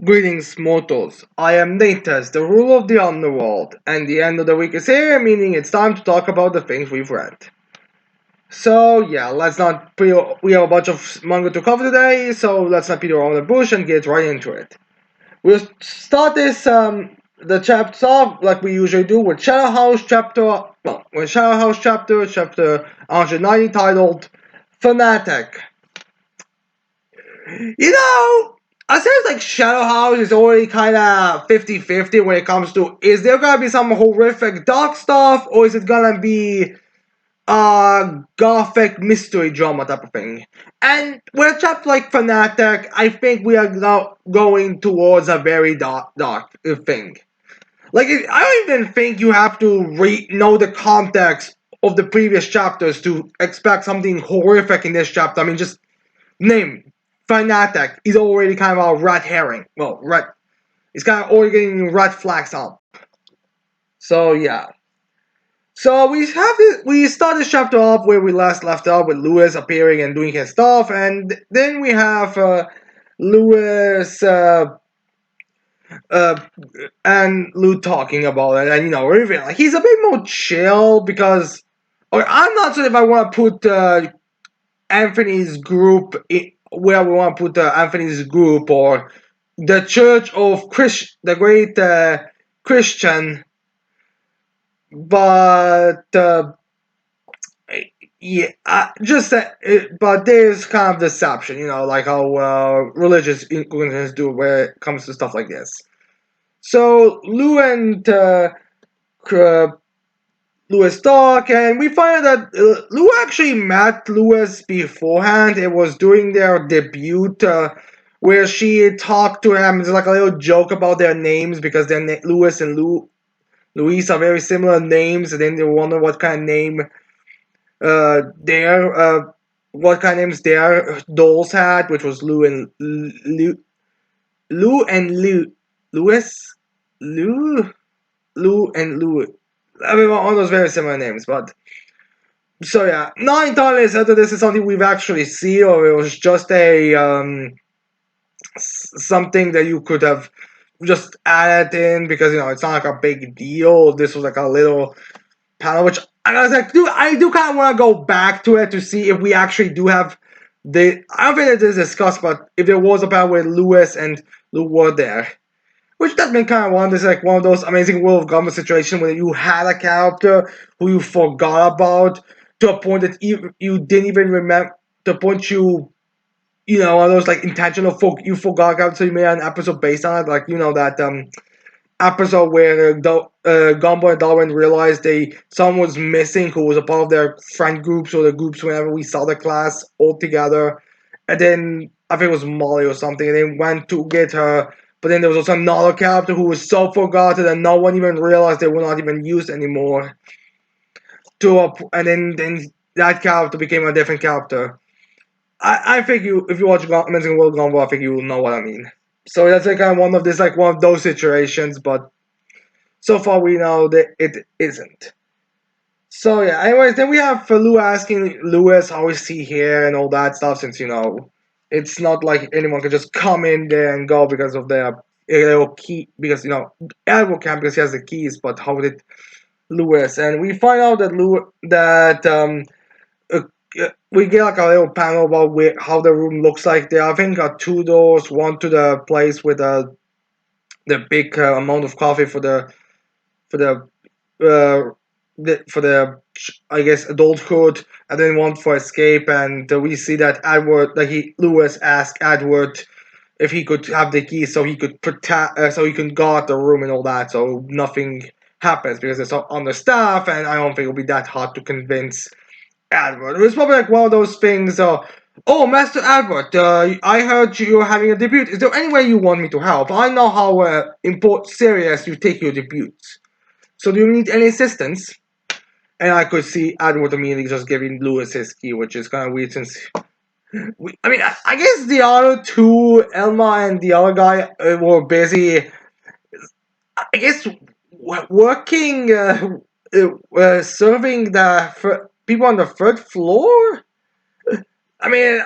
Greetings, mortals. I am Natas, the ruler of the underworld, and the end of the week is here, meaning it's time to talk about the things we've read. So, yeah, let's not. We have a bunch of manga to cover today, so let's not beat around the bush and get right into it. We'll start the chapters off like we usually do with Shadow House chapter. Well, with Shadow House chapter 190, titled Fanatic. You know, I seems like Shadow House is already kind of 50-50 when it comes to is there gonna be some horrific dark stuff or is it gonna be gothic mystery drama type of thing. And with a chapter like Fanatic, I think we are now going towards a very dark thing. Like, I don't even think you have to know the context of the previous chapters to expect something horrific in this chapter. I mean, just name Fanatic is already kind of a red herring. Well, red. It's kind of already getting red flags up. So yeah. So we start this chapter off where we last left off with Lewis appearing and doing his stuff, and then we have Lewis uh, and Lou talking about it, and really like he's a bit more chill because, or I'm not sure if I want to put Anthony's group where we want to put Anthony's group or the Church of the great Christian, but yeah, just that. But there's kind of deception, like how religious organizations do when it comes to stuff like this. So Lou and Lewis talk, and we find out that Lou actually met Lewis beforehand. It was during their debut, where she talked to him. It's like a little joke about their names because Lewis and Louise are very similar names, and then they wonder what kind of name what kind of names their dolls had, which was Lou and Lewis, Lou, Lou and Lou. I mean, all those very similar names, but so yeah, not entirely whether this is something we've actually seen or it was just a something that you could have just added in because it's not like a big deal. This was like a little panel, which I was like, I do kind of want to go back to it to see if we actually do have the. I don't think it is discussed, but if there was a panel where Lewis and Lou were there. Which does make kind of one. This is like one of those amazing World of Government situations where you had a character who you forgot about to a point that you didn't even remember. To a point one of those like intentional you forgot about, so you made an episode based on it. Like that episode where Gumball and Darwin realized someone was missing who was a part of their friend groups or the groups whenever we saw the class all together, and then I think it was Molly or something, and they went to get her. But then there was also another character who was so forgotten that no one even realized they were not even used anymore. And then that character became a different character. I think if you watch Amazing World Gumball, I think you will know what I mean. So that's like one of those situations, but so far we know that it isn't. So yeah, anyways, then we have Lou asking Lewis how is he here and all that stuff, since it's not like anyone can just come in there and go because of their little key, because Edward can because he has the keys, but how did Lewis? And we find out uh, we get like a little panel about how the room looks like. There, I think, are two doors. One to the place with the big amount of coffee for the uh, for the I guess adulthood, and then one for escape. And we see that Lewis asked Edward if he could have the key so he could protect, so he can guard the room and all that, so nothing happens because it's on the staff, and I don't think it'll be that hard to convince Edward. It's probably like one of those things. Oh, Master Edward, I heard you're having a debut. Is there any way you want me to help? I know how serious you take your debuts. So do you need any assistance? And I could see Edward immediately just giving Lewis his key, which is kind of weird since. I guess the other two, Elma and the other guy, were busy. I guess working, serving the people on the third floor. I mean,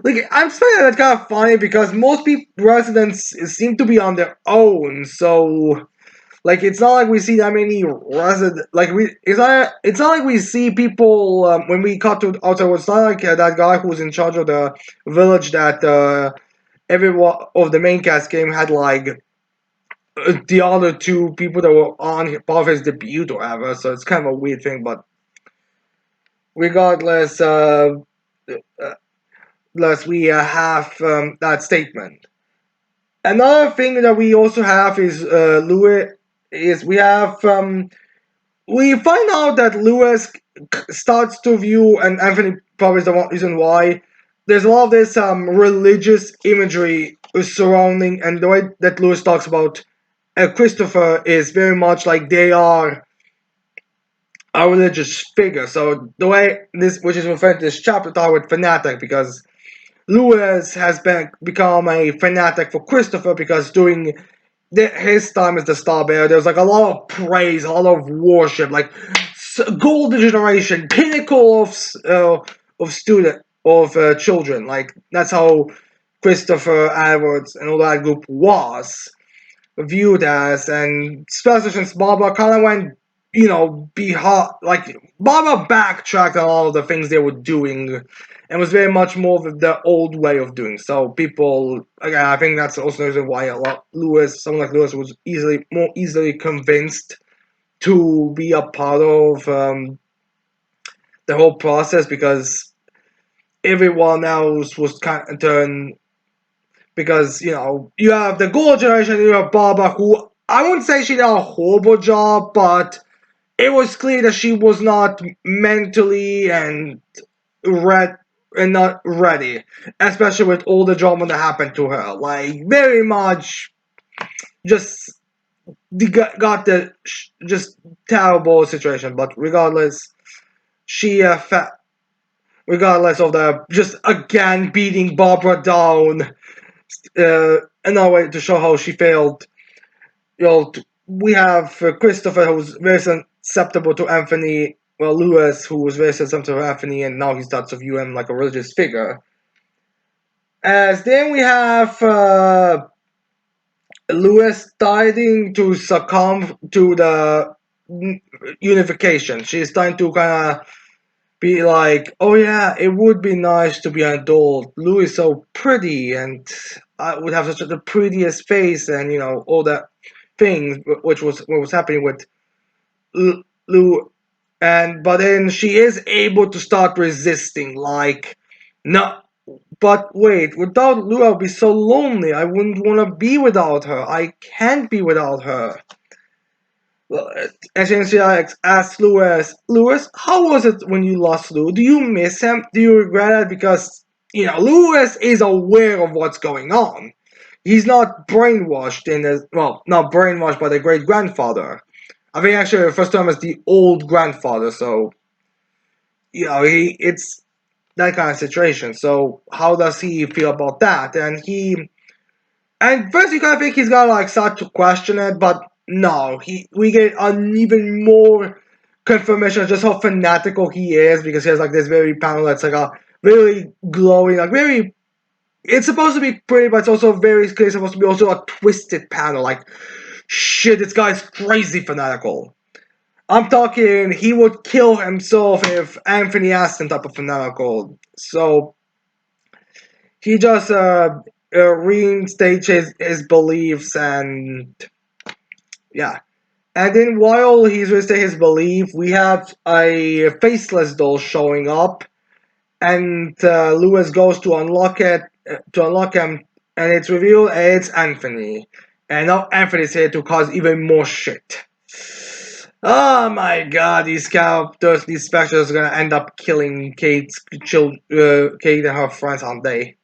like I'm finding that kind of funny because most people residents seem to be on their own, so like it's not like we see that many resident like we it's not like we see people when we cut to outside. It's not like that guy who's in charge of the village that every one of the main cast game had like the other two people that were on part of his debut or whatever. So it's kind of a weird thing, but regardless, less we have that statement. Another thing that we also have is Louis is we find out that Lewis starts to view, and Anthony probably is the one reason why. There's a lot of this religious imagery surrounding, and the way that Lewis talks about Christopher is very much like they are a religious figure. So the way this, which is referred to this chapter, talk with fanatic because Lewis has become a fanatic for Christopher because during his time as the Star Bearer, there was like a lot of praise, a lot of worship, like golden generation, pinnacle of student of children. Like that's how Christopher Edwards and all that group was viewed as, and especially since Barbara kind of went, like Barbara backtracked on all of the things they were doing, and was very much more of the old way of doing. So people, again, I think that's also the reason why someone like Lewis, was more easily convinced to be a part of the whole process because everyone else was kind of turned because you have the gold generation, you have Barbara, who I wouldn't say she did a horrible job, but it was clear that she was not mentally and not ready, especially with all the drama that happened to her. Like very much, just got the just terrible situation. But regardless, she regardless of the just again beating Barbara down, another way to show how she failed. We have Christopher, who's very susceptible to Anthony. Well, Lewis, who was very susceptible to Anthony, and now he starts to view him like a religious figure. As then we have Lewis starting to succumb to the unification. She's starting to kind of be like, oh yeah, it would be nice to be an adult. Lou is so pretty, and I would have such the prettiest face, and all that things, which was what was happening with Lou. And but then she is able to start resisting, like, no. But wait, without Lou, I'll be so lonely. I wouldn't want to be without her. I can't be without her. Well, essentially, I asked Lewis, how was it when you lost Lou? Do you miss him? Do you regret it? Because, Lewis is aware of what's going on. He's not brainwashed not brainwashed by the great grandfather. I think actually the first time as the old grandfather, so, it's that kind of situation. So, how does he feel about that? And first you kind of think he's gonna like start to question it, but no, we get an even more confirmation of just how fanatical he is because he has like this very panel that's like a very glowing, like very. It's supposed to be pretty, but it's also very clear. Supposed to be also a twisted panel. Like, shit, this guy's crazy fanatical. I'm talking, he would kill himself if Anthony asked him type of fanatical. So he just reinstates his beliefs and yeah. And then while he's reinstating his belief, we have a faceless doll showing up, and Lewis goes to unlock him, and it's revealed it's Anthony, and now Anthony's here to cause even more shit. Oh my god, these characters, these specials are gonna end up killing Kate and her friends, aren't they?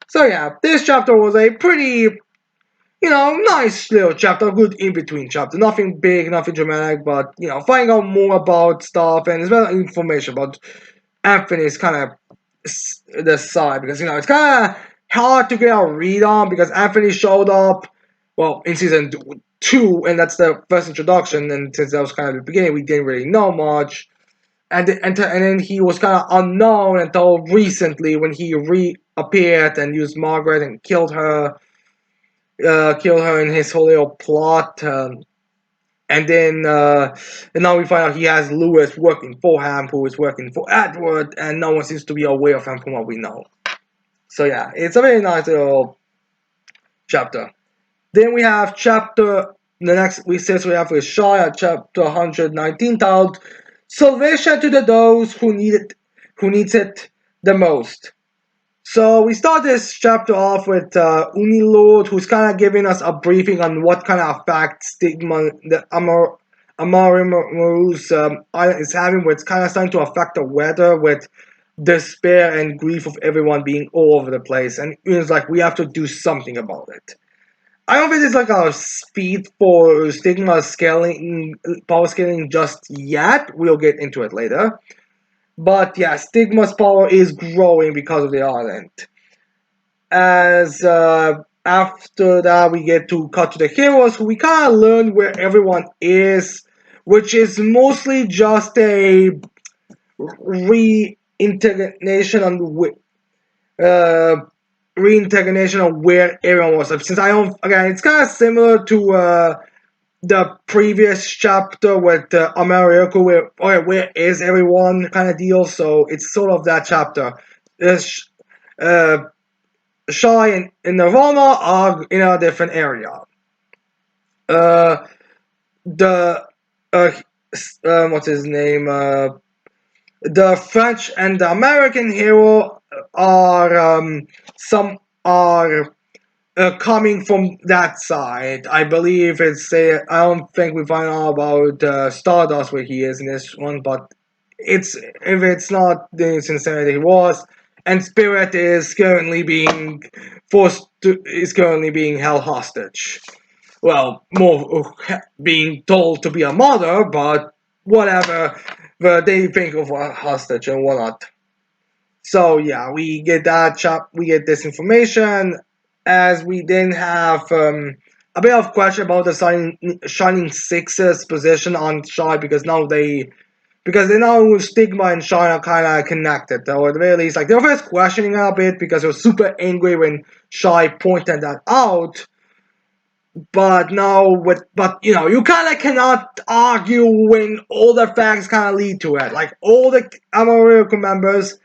So yeah, this chapter was a pretty, nice little chapter, good in between chapter. Nothing big, nothing dramatic, but finding out more about stuff and as well information about Anthony's kind of the side because it's kind of hard to get a read on because Anthony showed up, well, in season 2, and that's the first introduction. And since that was kind of the beginning, we didn't really know much. and then he was kind of unknown until recently when he reappeared and used Margaret and killed her in his whole little plot. And then and now we find out he has Lewis working for him, who is working for Edward, and no one seems to be aware of him from what we know. So yeah, it's a very nice little chapter. Then we have chapter the next we have with Shia, chapter 119, titled "Salvation to those who needs it the most." So we start this chapter off with Unilord, who's kind of giving us a briefing on what kind of effect stigma the Amarimarus island is having, where it's kind of starting to affect the weather with despair and grief of everyone being all over the place. And it's like, we have to do something about it. I don't think it's like a speed for stigma scaling, power scaling just yet. We'll get into it later. But yeah, Stigma's power is growing because of the island. As after that, we get to cut to the heroes, who we kind of learn where everyone is, which is mostly just a reintegration on reintegration of where everyone was. Since I don't, again, it's kind of similar to the previous chapter with America, where where is everyone kind of deal. So it's sort of that chapter. Uh, Shy and Nirvana are in a different area. Uh, the what's his name? The French and the American hero are some are coming from that side. I believe it's I don't think we find out about Stardust where he is in this one, but it's if it's not the sincerity he was, and Spirit is currently being held hostage. Well, more being told to be a mother, but whatever. But they think of a hostage and whatnot. So yeah, we get we get this information, as we then have a bit of question about the Shining Six's position on Shy, because they know Stigma and Shine are kind of connected, or at the very least, like they were first questioning a bit because they were super angry when Shy pointed that out. But now, you know, you kind of cannot argue when all the facts kind of lead to it. Like all the Amarillo members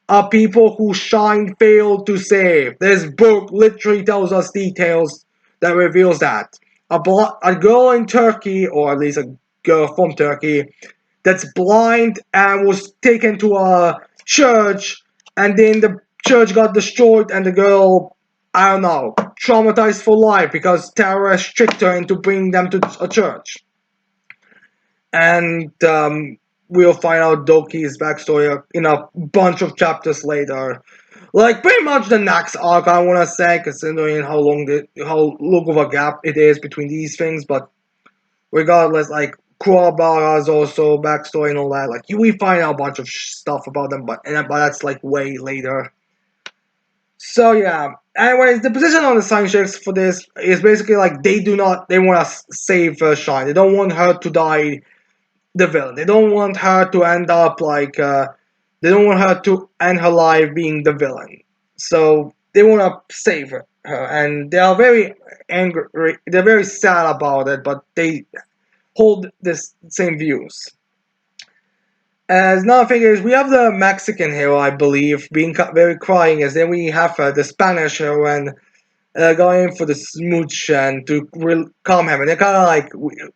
are people who Shine failed to save. This book literally tells us details that reveals that. A girl in Turkey, or at least a girl from Turkey, that's blind and was taken to a church, and then the church got destroyed, and the girl, I don't know, traumatized for life because terrorists tricked her into bringing them to a church. And we'll find out Doki's backstory in a bunch of chapters later. Like pretty much the next arc, I want to say, considering how long of a gap it is between these things. But regardless, like Kuwabara's also backstory and all that. Like we find out a bunch of stuff about them, but that's like way later. So yeah. Anyways, the position on the Sign Shifts for this is basically like they want to save Shine. They don't want her to die the villain. They don't want her to end up like they don't want her to end her life being the villain. So they want to save her, and they are very angry. They're very sad about it, but they hold this same views. As another thing is, we have the Mexican hero, I believe, being very crying, as then we have the Spanish hero and going for the smooch and to calm him. And they're kind of like,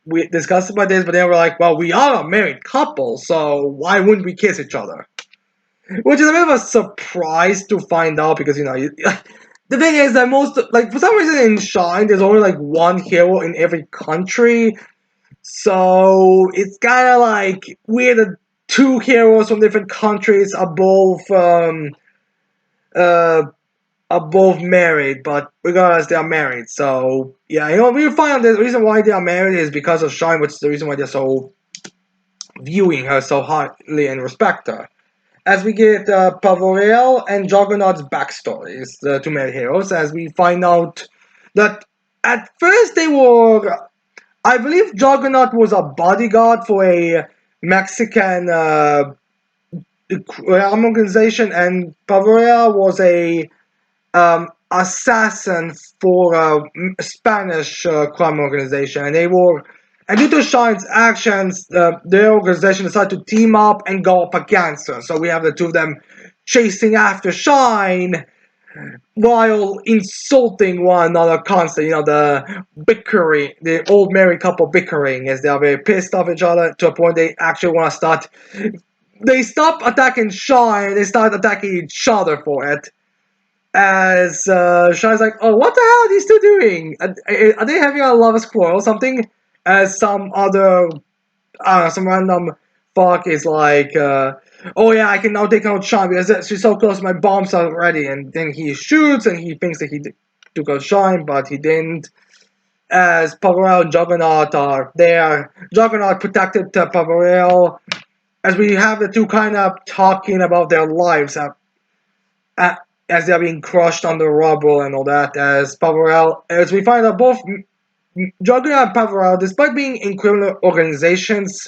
we discussed about this, but they were like, well, we are a married couple, so why wouldn't we kiss each other? Which is a bit of a surprise to find out, because, you know, the thing is that for some reason in Shine, there's only like one hero in every country. So it's kind of like we're the two heroes from different countries are both married, but regardless, they are married. So yeah, you know, we find out the reason why they are married is because of Shine, which is the reason why they're so viewing her so highly and respect her. As we get Pavorel and Juggernaut's backstories, the two main heroes, as we find out that at first they were, I believe Juggernaut was a bodyguard for a Mexican crime organization, and Pavarea was a assassin for a Spanish crime organization, and they were. And due to Shine's actions, their organization decided to team up and go up against her. So we have the two of them chasing after Shine while insulting one another constantly. You know, the bickering, the old married couple bickering as they are very pissed off each other to a point they actually want to start. They stop attacking Shine, they start attacking each other for it. As Shine's like, oh, what the hell are these two doing? Are they having a love quarrel or something? As some other, some random fuck is like, oh yeah, I can now take out Shine because she's so close, my bombs are ready. And then he shoots and he thinks that he took out Shine, but he didn't. As Pavarel and Juggernaut are there, Juggernaut protected Pavarel. As we have the two kind of talking about their lives as they are being crushed under rubble and all that. As we find out both Juggernaut and Pavarel, despite being in criminal organizations,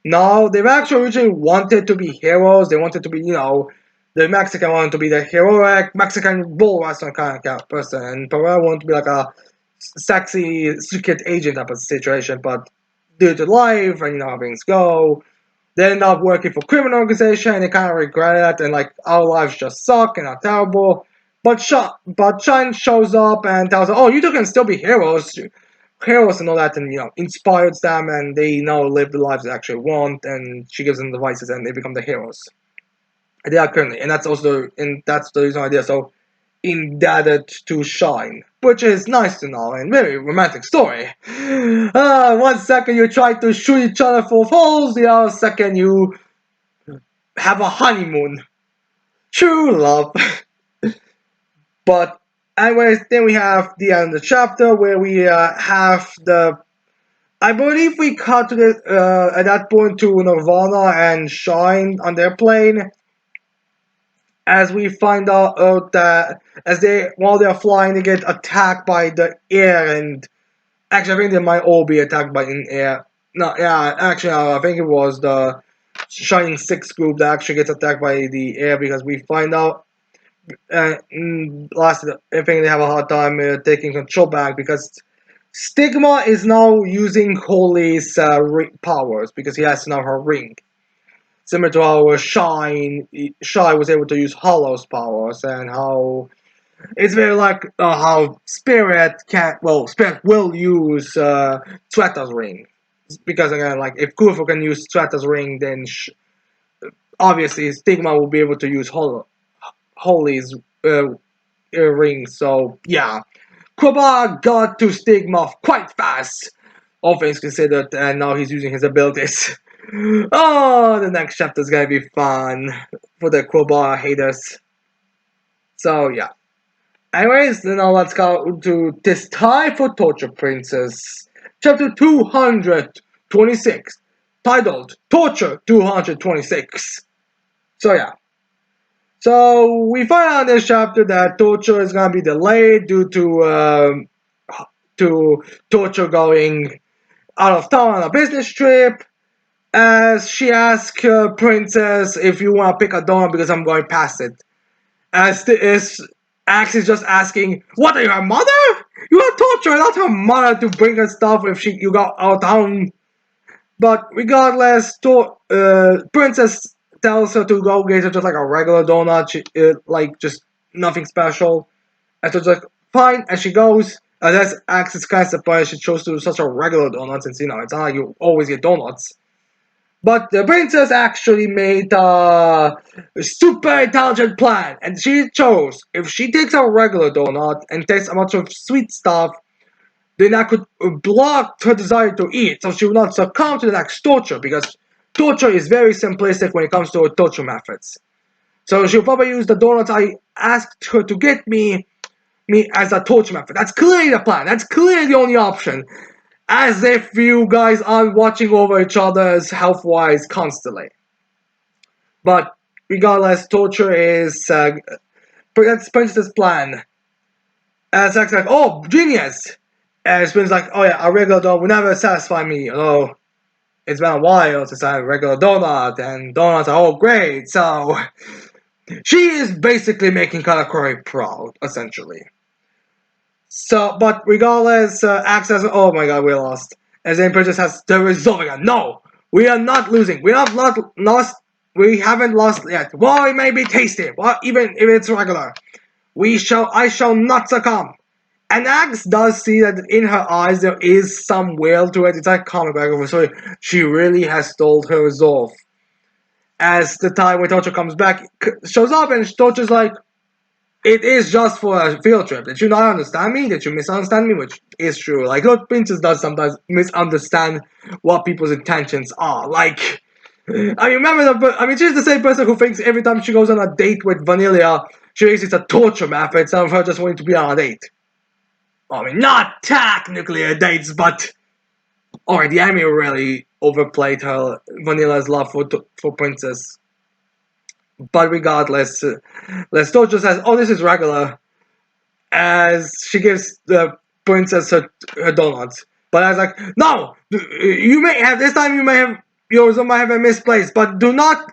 no, they've actually originally wanted to be heroes. They wanted to be, the Mexican wanted to be the heroic Mexican bull wrestler kind of person, and Pavarel wanted to be like a sexy secret agent type of situation. But due to life and how things go, they end up working for criminal organization and they kind of regret it and like our lives just suck and are terrible. But Shine shows up and tells them, "Oh, you two can still be heroes and all that," and inspires them and they now live the lives they actually want. And she gives them devices and they become the heroes. They are currently, and that's the reason why they're so indebted to Shine, which is nice to know and very romantic story. One second you try to shoot each other full of holes, the other second you have a honeymoon. True love. But anyways, then we have the end of the chapter where we have the. I believe we cut to the at that point to Nirvana and Shine on their plane. As we find out that while they're flying, they get attacked by the air, and actually I think they might all be attacked by in air. No, yeah, actually I think it was the Shining Six group that actually gets attacked by the air because we find out. Last, I think they have a hard time taking control back because Stigma is now using Holy's powers because he has now her ring. Similar to how Shy was able to use Hollow's powers, and how it's very like how Spirit will use Strata's ring. Because again, like if Kufu can use Strata's ring, then obviously Stigma will be able to use Holy's ring. So yeah, Kuba got to Stigma quite fast, all things considered, and now he's using his abilities. Oh, the next chapter is gonna be fun for the Kuba haters. So yeah. Anyways, now let's go to This Time for Torture Princess, chapter 226, titled Torture 226. So yeah. So we find out in this chapter that Torture is gonna be delayed due to Torture going out of town on a business trip. As she asks Princess if you want to pick a donut because I'm going past it. Axe is just asking, "What are you, her mother? You are tortured, not her mother, to bring her stuff if you got out of town." But regardless, Princess tells her to go get her just like a regular donut, like just nothing special. And so it's like, fine, and she goes. And that's Axe is kind of surprised she chose to do such a regular donut since, it's not like you always get donuts. But the princess actually made a super intelligent plan, and she chose if she takes a regular donut and takes a bunch of sweet stuff, then that could block her desire to eat, so she will not succumb to the next torture, because torture is very simplistic when it comes to her torture methods. So she'll probably use the donuts I asked her to get me as a torture method. That's clearly the plan. That's clearly the only option. As if you guys aren't watching over each other's health-wise constantly. But regardless, torture is that's Prince's plan. And Zack's like, oh, genius! And Spin's like, oh yeah, a regular dog will never satisfy me. Oh. it's been a while since I had a regular donut, and donuts are all great, so she is basically making Katakuri proud, essentially. So, but regardless, Access, oh my god, we lost. As in Princess has the resolving it. No! We are not losing. We have not lost. We haven't lost yet. Well, it may be tasty. Well, even if it's regular. I shall not succumb. And Axe does see that in her eyes there is some will to it. It's like comic book, so she really has told her resolve. As the time when Tocho comes back, shows up, and Tocho's like, it is just for a field trip. Did you not understand me? Did you misunderstand me? Which is true. Like, Lord Princess does sometimes misunderstand what people's intentions are. Like, she's the same person who thinks every time she goes on a date with Vanilla, she thinks it's a torture method instead of her just wanting to be on a date. I mean, not technically a dates, but alright, the anime really overplayed her Vanilla's love for Princess. But regardless, Lestocho says, "Oh, this is regular," as she gives the princess her donuts. But I was like, "No, you may have this time. You may have yours might have been misplaced, but do not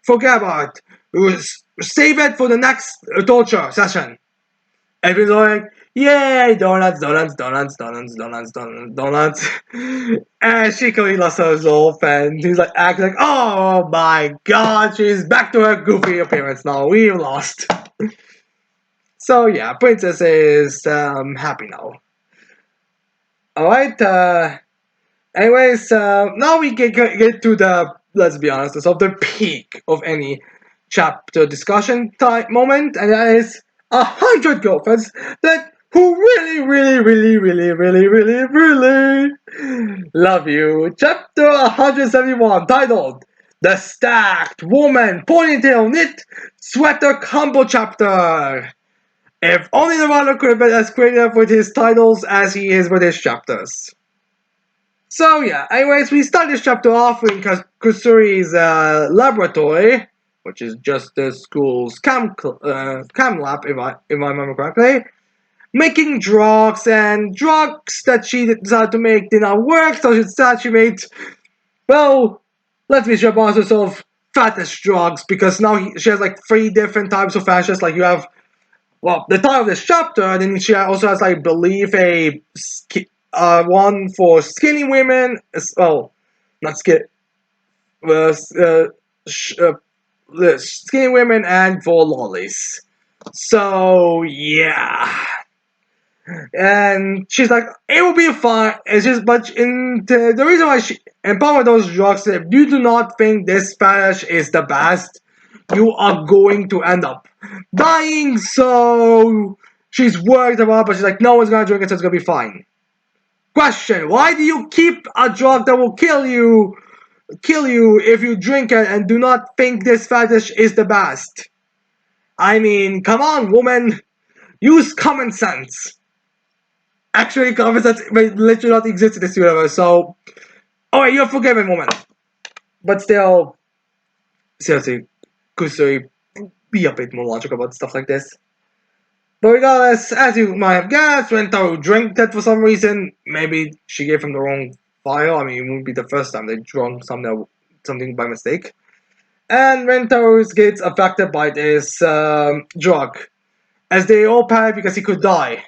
forget about it. Save it for the next torture session." And he's like, "Yay, donuts, donuts, donuts, donuts, donuts, donuts, donuts." And she clearly lost her resolve, and he's like, acting like, "Oh my god, she's back to her goofy appearance now. We lost." So yeah, Princess is happy now. Alright, anyways, now we get to the, let's be honest, of the peak of any chapter discussion type moment, and that is 100 girlfriends that who really, really, really, really, really, really, really love you. Chapter 171, titled The Stacked Woman Ponytail Knit Sweater Combo Chapter. If only the writer could have been as creative with his titles as he is with his chapters. So yeah, anyways, we start this chapter off in Kusuri's laboratory, which is just the school's cam lab, if I remember correctly, making drugs, and drugs that she decided to make did not work, so she made, well, let's be sure about herself, fetish drugs, because now she has like 3 different types of fetishes. Like, you have, well, the title of this chapter, and then she also has, I believe, a one for skinny women, well, not skinny, skinny women, and for lollies. So yeah, and she's like, it will be fine. It's just, but the reason why she and part of those drugs, if you do not think this fetish is the best, you are going to end up dying. So she's worried about it, but she's like, no one's gonna drink it, so it's gonna be fine. Question: why do you keep a drug that will kill you if you drink it and do not think this fetish is the best? I mean, come on, woman, use common sense. Actually, common sense may literally not exist in this universe, so alright, you're forgiven, woman. But still, seriously, Kusuri, be a bit more logical about stuff like this. But regardless, as you might have guessed, Rentaro drank that for some reason. Maybe she gave him the wrong file. I mean, it wouldn't be the first time they drank something by mistake. And Rentaro gets affected by this drug, as they all panic because he could die.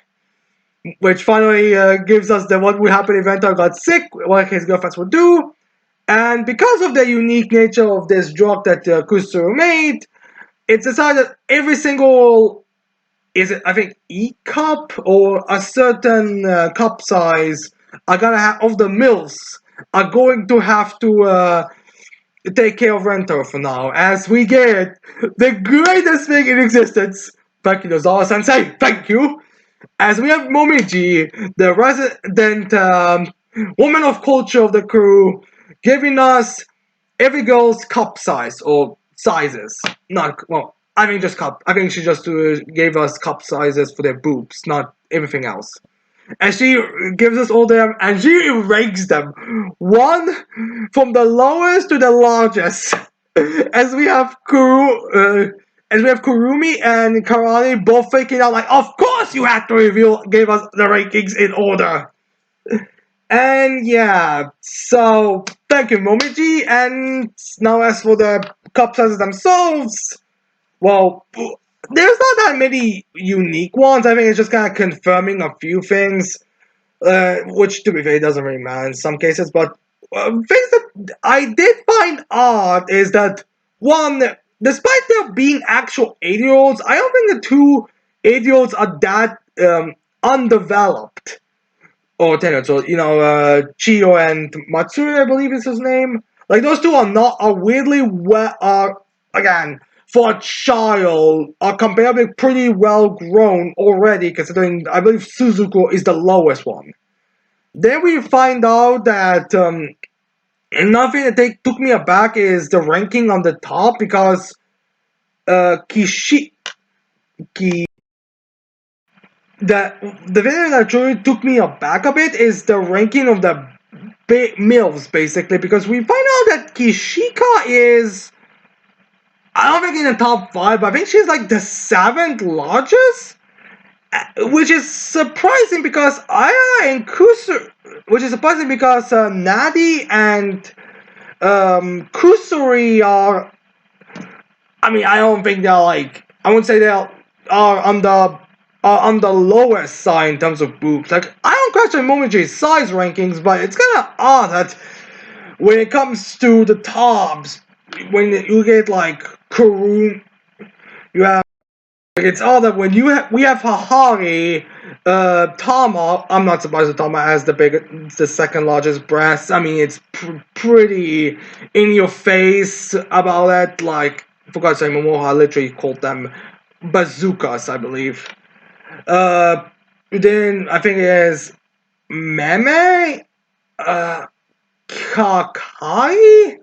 Which finally gives us what would happen if Rentaro got sick, what his girlfriends would do. And because of the unique nature of this drug that Kusuru made, it's decided that every single, is it, I think, E-cup or a certain cup size are gonna have, of the mills, are going to have to take care of Rentaro for now, as we get the greatest thing in existence. Thank you, Nozawa Sensei, thank you! As we have Momiji, the resident woman of culture of the crew, giving us every girl's cup size, or sizes. Not, well, I mean just cup. I think she just gave us cup sizes for their boobs, not everything else. And she gives us all them, and she ranks them. One from the lowest to the largest. As we have Kurumi and Karani both freaking out like, of course you had to gave us the rankings in order. And yeah, so thank you, Momiji. And now as for the cup sizes themselves, well, there's not that many unique ones. I think it's just kind of confirming a few things, which to be fair doesn't really matter in some cases. But things that I did find odd is that one, despite there being actual 8-year-olds, I don't think the two 8-year-olds are that undeveloped. Or 10, so Chiyo and Matsuri, I believe is his name. Like those two are not are weirdly well again for a child are comparably pretty well grown already, considering I believe Suzuko is the lowest one. Then we find out that nothing that took me aback is the ranking on the top because Kishi the thing that truly took me aback a bit is the ranking of the MILFs, basically, because we find out that Kishika is, I don't think in the top 5, but I think she's like the 7th largest, which is surprising because Aya and Kusuri, which is surprising because Nadi and Kusuri are, I mean, I don't think they're like, I wouldn't say they are on the lowest side in terms of boobs. Like, I don't question Momoji's size rankings, but it's kind of odd that when it comes to the tops, when you get like Karun, you have like, it's odd that when we have Hahari, Tama. I'm not surprised that Tama has the second largest breasts. I mean, it's pretty in your face about that. Like, for God's sake, Momoha literally called them bazookas, I believe. Then I think it is Meme, Kakai,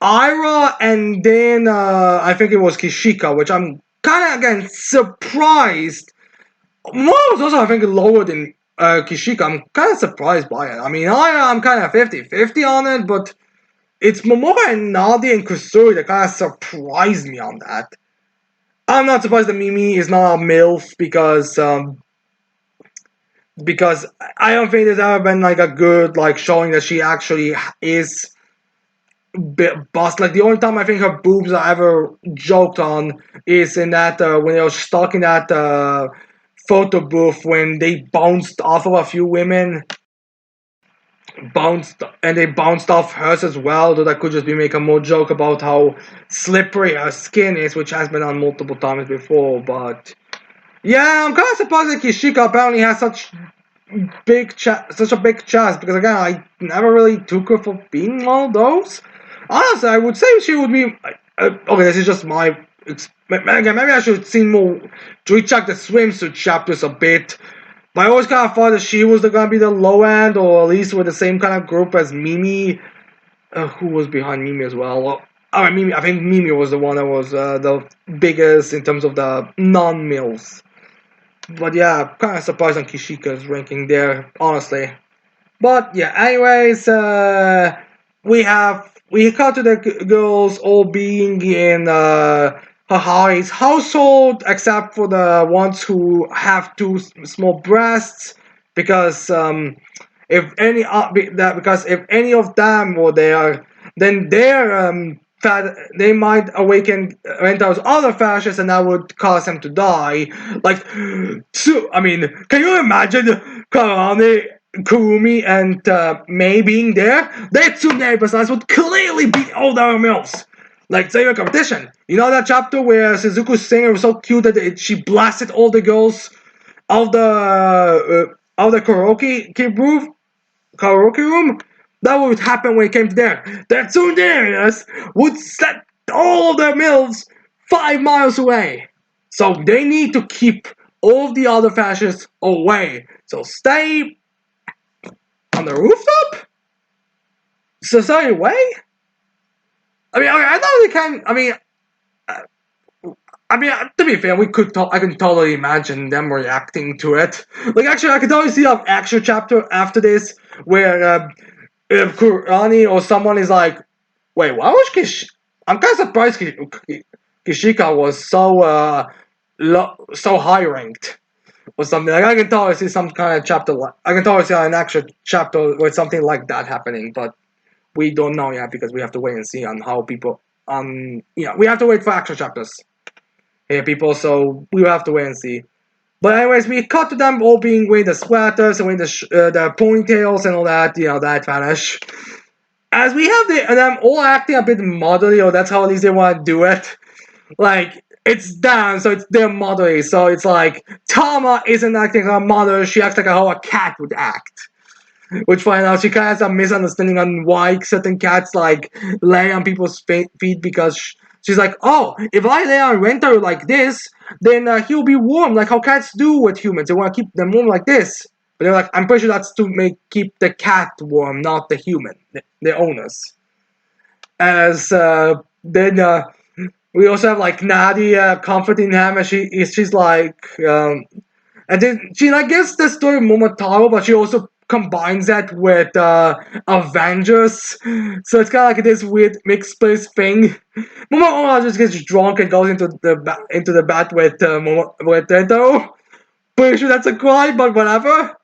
Ira, and then I think it was Kishika, which I'm kind of again surprised. Momo was also I think lower than Kishika. I'm kind of surprised by it. I mean, I'm kind of 50-50 on it, but it's Momoka and Nadi and Kusuri that kind of surprised me on that. I'm not surprised that Mimi is not a MILF because I don't think there's ever been like a good like showing that she actually is bust. Like the only time I think her boobs are ever joked on is in that when they were stuck in that photo booth when they bounced off of a few women, they bounced off hers as well. Though that could just be making more joke about how slippery her skin is, which has been on multiple times before. But yeah, I'm kind of surprised that Kishika apparently has such a big chest because again I never really took her for being one of those. Honestly, I would say she would be. Okay, this is just my. Again, maybe I should see more. To recheck the swimsuit chapters a bit. But I always kind of thought that she was gonna be the low end, or at least with the same kind of group as Mimi. Who was behind Mimi as well? Alright, Mimi. I think Mimi was the one that was the biggest in terms of the non-mills. But yeah, kind of surprised on Kishika's ranking there, honestly. But yeah, anyways, we cut to the girls all being in Hahari's household, except for the ones who have two small breasts, because because if any of them were there, then their they might awaken Rentaro's other fascists, and that would cause him to die. Like, so, I mean, can you imagine Karane, Kurumi, and Mei being there? Their two personages would clearly beat all the other males. Like, say your competition. You know that chapter where Suzuku's singer was so cute that she blasted all the girls out of the karaoke room? That would happen when it came to there. The Tsunderas would set all of their mills 5 miles away. So they need to keep all of the other fascists away. So stay on the rooftop? So stay away? I mean, I thought they can. I mean, to be fair, I can totally imagine them reacting to it. Like, actually, I can totally see an actual chapter after this where if Kurani or someone is like, wait, why was I'm kind of surprised Kishika was so high ranked. or something. Like I can totally see some kind of chapter. I can totally see an actual chapter with something like that happening, but we don't know yet because we have to wait and see on how people. We have to wait for actual chapters. Here, people. So we will have to wait and see. But anyways, we cut to them all being wearing the sweaters and wearing the ponytails and all that. That vanish. As we have them all acting a bit motherly, or that's how at least they want to do it. Like, it's them, so it's their motherly. So it's like, Tama isn't acting like a mother, she acts like how a cat would act. Which find out she kind of has a misunderstanding on why certain cats like lay on people's feet because she's like, oh, if I lay on Rentaro like this, then he'll be warm like how cats do with humans. They want to keep them warm like this. But they're like, I'm pretty sure that's to keep the cat warm, not the human, the owners. As then we also have like Nadia comforting him, and she's like, and then she like gives the story of Momotaro, but she also combines that with Avengers, so it's kind of like this weird mixed place thing. Momotaro just gets drunk and goes into the bat with Tento. Pretty sure that's a cry, but whatever.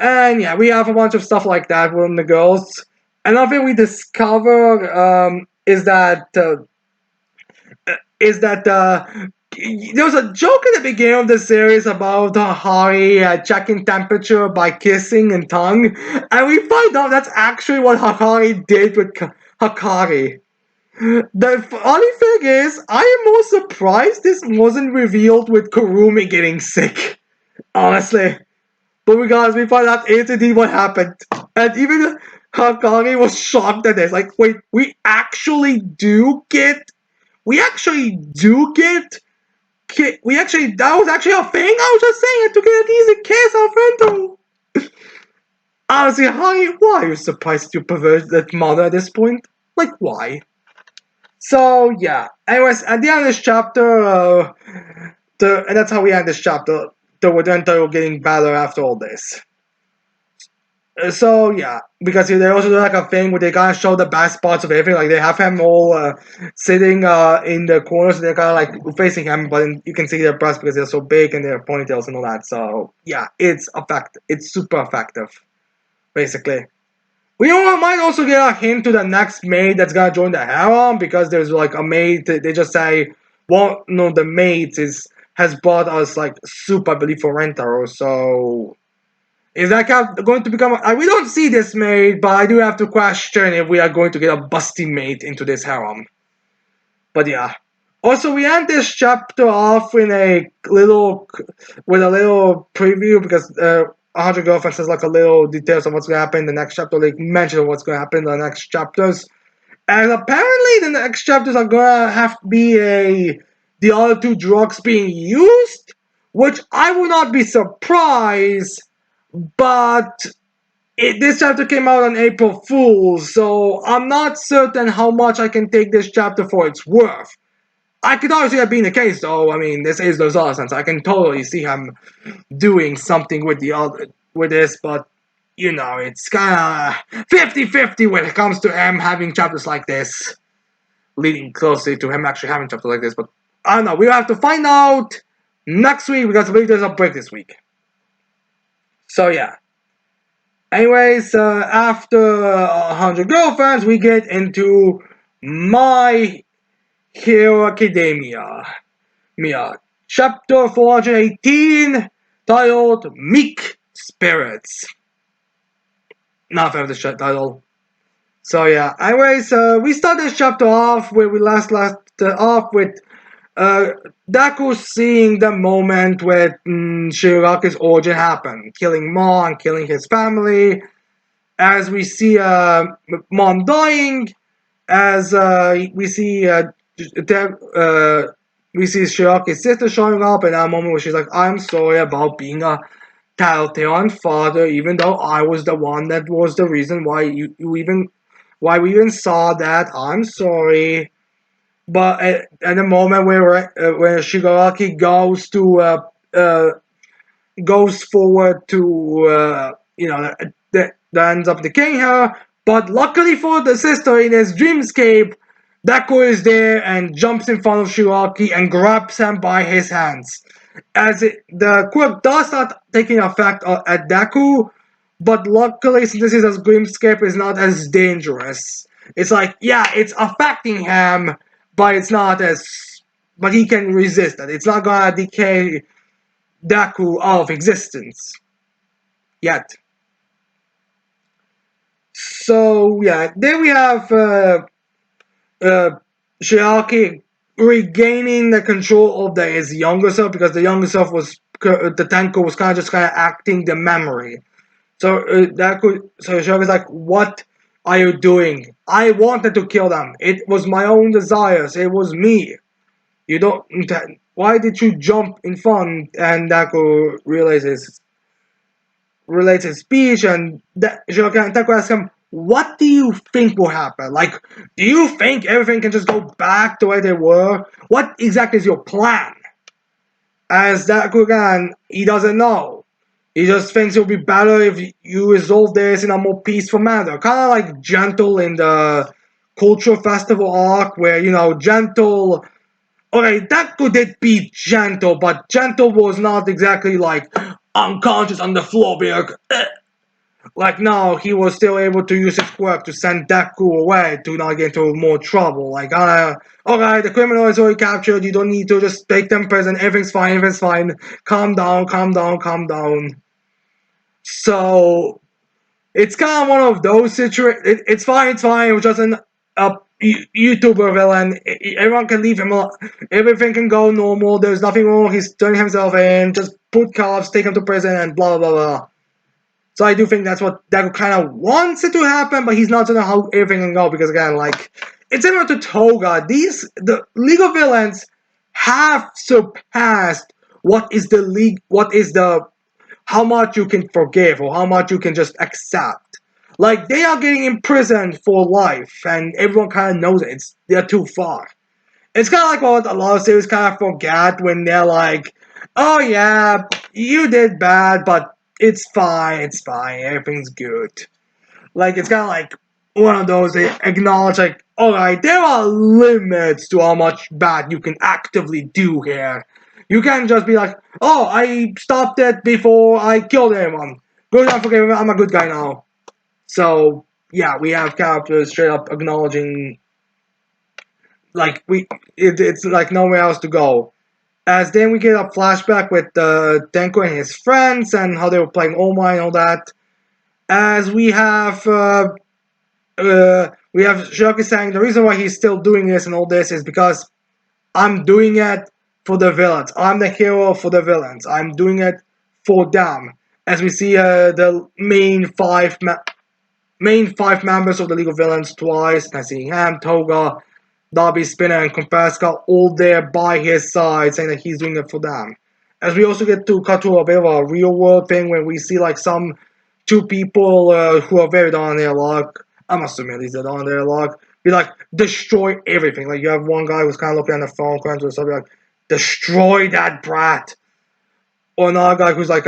And yeah, we have a bunch of stuff like that with the girls. Another thing we discover is that there was a joke in the beginning of the series about Hari checking temperature by kissing and tongue, and we find out that's actually what Hakari did with Hakari. The funny thing is, I am more surprised this wasn't revealed with Kurumi getting sick, honestly. But regardless, we find out instantly what happened, and even Hakari was shocked at this. Like, wait, we actually do get. That was actually a thing. I was just saying it to get an easy kiss, Alfredo. Honestly, honey, why are you surprised you pervert that mother at this point? Like, why? So yeah. Anyways, at the end of this chapter, and that's how we end this chapter. The Rodento getting better after all this. So yeah, because they also do like a thing where they kind of show the best parts of everything. Like they have him all sitting in the corners, and they're kind of like facing him, but you can see their breasts because they're so big and their ponytails and all that. So yeah, it's effective. It's super effective, basically. We might also get a hint to the next maid that's gonna join the harem because there's like a maid. They just say, well, no, the maid has brought us like soup, I believe, for Rentaro. So is that going to become? We don't see this maid, but I do have to question if we are going to get a busty maid into this harem. But yeah. Also, we end this chapter off with a little preview because 100 Girlfriends says like a little details of what's going to happen in the next chapter. Like mention what's going to happen in the next chapters. And apparently, the next chapters are going to have to be the other two drugs being used, which I would not be surprised. But this chapter came out on April Fool's, so I'm not certain how much I can take this chapter for its worth. I could always see that being the case, though. I mean, this is Lozada sense. I can totally see him doing something with this, but it's kind of 50-50 when it comes to him having chapters like this, leading closely to him actually having chapters like this. But I don't know. We'll have to find out next week because I believe there's a break this week. So yeah. Anyways, after 100 Girlfriends, we get into My Hero Academia. Chapter 418, titled Meek Spirits. Not a fan of this title. So yeah, anyways, we start this chapter off where we last off with Deku seeing the moment where Shiraki's origin happened, killing Ma and killing his family. As we see Mon dying, as we see Shiraki's sister showing up in that moment where she's like, I'm sorry about being a telltale father, even though I was the one that was the reason why why we even saw that. I'm sorry. But at the moment where Shigaraki goes forward to that ends up decaying her, but luckily for the sister in his dreamscape, Deku is there and jumps in front of Shigaraki and grabs him by his hands. the quirk does not taking effect at Deku, but luckily since this is as Grimscape is not as dangerous. It's like, yeah, it's affecting him, but it's not as, but he can resist it. It's not gonna decay Deku out of existence yet. So yeah, then we have uh, Shiaki regaining the control of his younger self because the younger self was the Tenko was kind of acting the memory. So so Shiaki's like, what are you doing? I wanted to kill them. It was my own desires. It was me. You don't. Why did you jump in front? And Deku relates his speech, and Deku asks him, "What do you think will happen? Like, do you think everything can just go back the way they were? What exactly is your plan?" As Deku again, he doesn't know. He just thinks it would be better if you resolve this in a more peaceful manner. Kind of like Gentle in the Cultural Festival arc, where, Gentle. Okay, Deku did beat Gentle, but Gentle was not exactly like unconscious on the floor, being like, like, no, he was still able to use his quirk to send Deku away to not get into more trouble. Like, okay, the criminal is already captured. You don't need to just take them prison. Everything's fine. Everything's fine. Calm down. Calm down. Calm down. So it's kind of one of those situations. It's fine. It's fine. It was just a YouTuber villain. Everyone can leave him alone. Everything can go normal. There's nothing wrong. He's turning himself in. Just put cops, take him to prison, and blah blah blah. So I do think that's what Deku kind of wants it to happen, but he's not sure how everything can go because again, like it's similar to Toga. The League of Villains have surpassed what is the how much you can forgive or how much you can just accept. Like they are getting imprisoned for life, and everyone kind of knows it. They're too far. It's kind of like what a lot of series kind of forget when they're like, "Oh yeah, you did bad, but it's fine, everything's good." Like it's kind of like one of those they acknowledge, like, "All right, there are limits to how much bad you can actively do here. You can't just be like, oh, I stopped it before I killed anyone. Good enough, forgive me, I'm a good guy now." So yeah, we have characters straight up acknowledging like it's like nowhere else to go. As then we get a flashback with Denko and his friends and how they were playing Oma and all that. As we have Shoki saying the reason why he's still doing this and all this is because I'm doing it for the villains. I'm the hero for the villains. I'm doing it for them. As we see the main five members of the League of Villains twice, Nancy Ham, Toga, Darby Spinner, and Compaska all there by his side, saying that he's doing it for them. As we also get to cut to a bit of a real world thing when we see like some two people who are very down on their luck. I'm assuming at least they're down on their luck. Be like, destroy everything. Like you have one guy who's kind of looking at the phone, kind of something like, destroy that brat. Or another guy who's like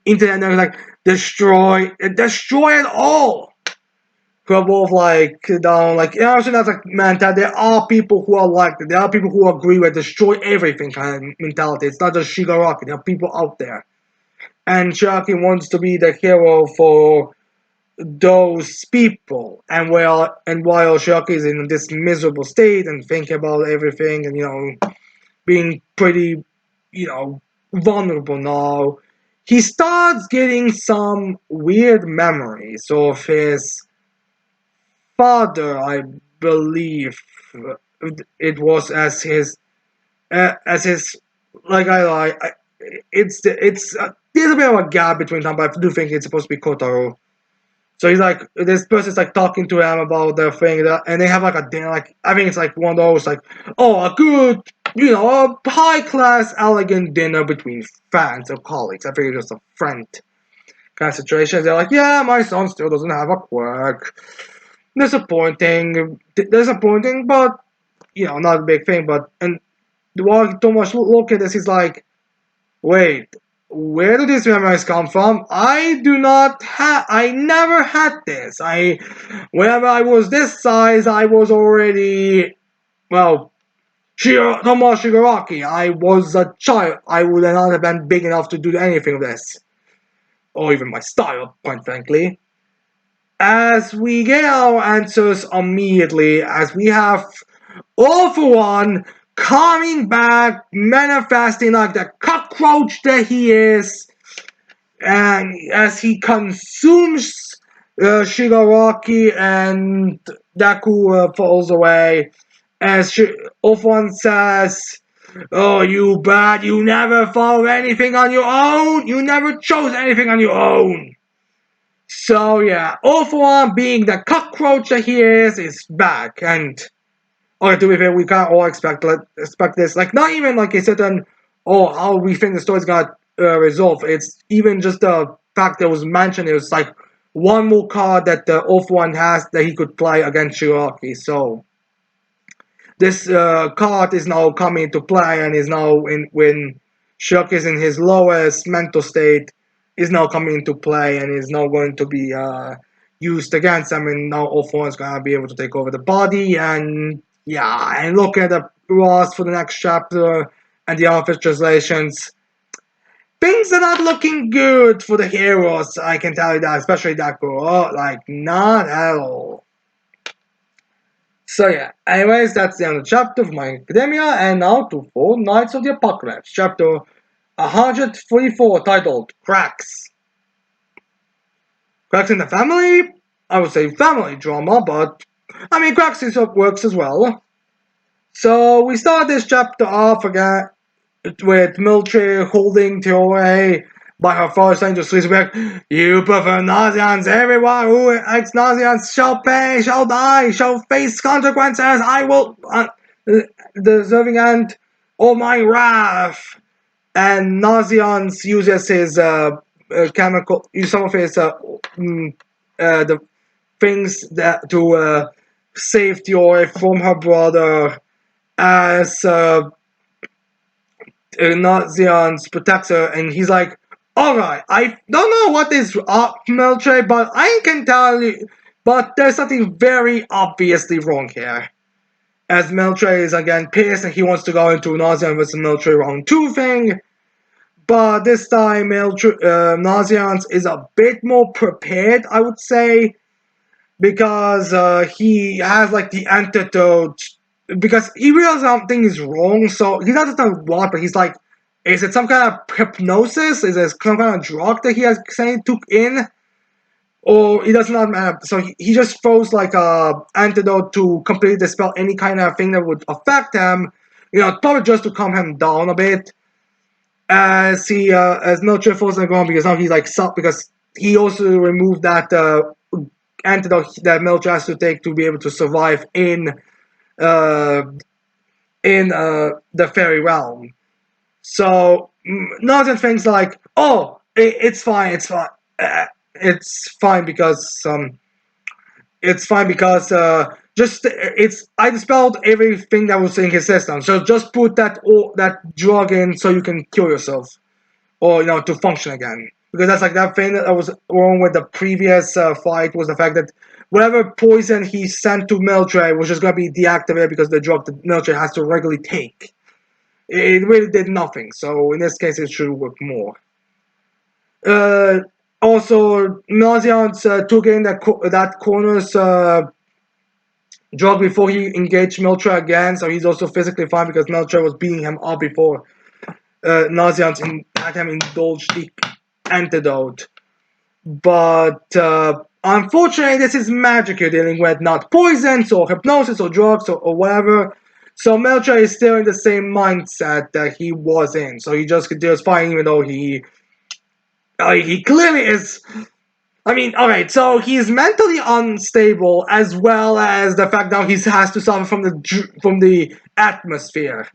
internet nerd, like destroy it all. Who are both like down, like so that's like mentality. There are people who are like that. There are people who agree with destroy everything kind of mentality. It's not just Shigaraki. There are people out there, and Shigaraki wants to be the hero for those people. And while Shigaraki is in this miserable state and thinking about everything, and being pretty, vulnerable now, he starts getting some weird memories of his father, I believe. It was as his like I it's there's a bit of a gap between them, but I do think it's supposed to be Kotaro. So he's like, this person's like talking to him about the thing, and they have like a dinner. Like I think it's like one of those like, oh, a good, a high class, elegant dinner between friends or colleagues. I think it's just a friend kind of situation. They're like, yeah, my son still doesn't have a quirk. Disappointing, but not a big thing. But and while Thomas look at this, he's like, wait, where do these memories come from? I never had this. Whenever I was this size, I was already, well, No more Shigaraki. I was a child. I would not have been big enough to do anything of this. Or even my style, quite frankly. As we get our answers immediately, as we have All For One coming back, manifesting like the cockroach that he is, and as he consumes Shigaraki and Deku falls away, as All For One says, "Oh, you bad, you never followed anything on your own, you never chose anything on your own." So yeah, All For One, being the cockroach that he is back, and okay, to be fair, we can't all expect this. Like, not even like a certain, oh, how we think the story's gonna resolve. It's even just the fact that was mentioned. It was like one more card that the All For One has that he could play against Shiraki. So this card is now coming into play and is now when Shiraki is in his lowest mental state, is now coming into play and is now going to be used against him. And now All For One is gonna be able to take over the body. And yeah, and look at the Ross for the next chapter and the office translations. Things are not looking good for the heroes, I can tell you that, especially that girl. Like, not at all. So yeah, anyways, that's the end of the chapter of My Academia, and now to Four Knights of the Apocalypse, chapter 144, titled Cracks. Cracks in the family? I would say family drama, but I mean, Cracks works as well. So we start this chapter off again with Military holding Toei by her father saying to Sleazeback, "You prefer Nazians. Everyone who acts Nazians shall pay, shall die, shall face consequences. I will, deserving end of my wrath." And Nazians uses his chemical, some of his the things that to save Toei from her brother as Nazians protects her, and he's like, "Alright, I don't know what is up, Military, but I can tell you, but there's something very obviously wrong here." As Military is again pissed and he wants to go into Nazian versus Military round 2 thing, but this time Nazians is a bit more prepared, I would say, because he has like the antidote, because he realizes something is wrong, so he doesn't know what, but he's like, is it some kind of hypnosis? Is it some kind of drug that he has saying took in? Or he does not matter. So he just throws like a antidote to completely dispel any kind of thing that would affect him, probably just to calm him down a bit. As Military falls on the ground, because now he's like because he also removed that antidote that Military has to take to be able to survive in the fairy realm. So Northern thinks like, oh, it's fine, it's fine because just I dispelled everything that was in his system. So just put that drug in so you can kill yourself, or to function again. Because that's like that thing that was wrong with the previous fight, was the fact that whatever poison he sent to Military was just gonna be deactivated because the drug that Military has to regularly take. It really did nothing. So in this case, it should work more. Also, Nazians took in that corner's drug before he engaged Military again, so he's also physically fine because Military was beating him up before Nazians had him indulge the antidote. But unfortunately, this is magic you're dealing with, not poisons or hypnosis or drugs or whatever. So Military is still in the same mindset that he was in. So he just continues fighting, even though he clearly is. I mean, alright, so he's mentally unstable, as well as the fact that he has to suffer from the atmosphere.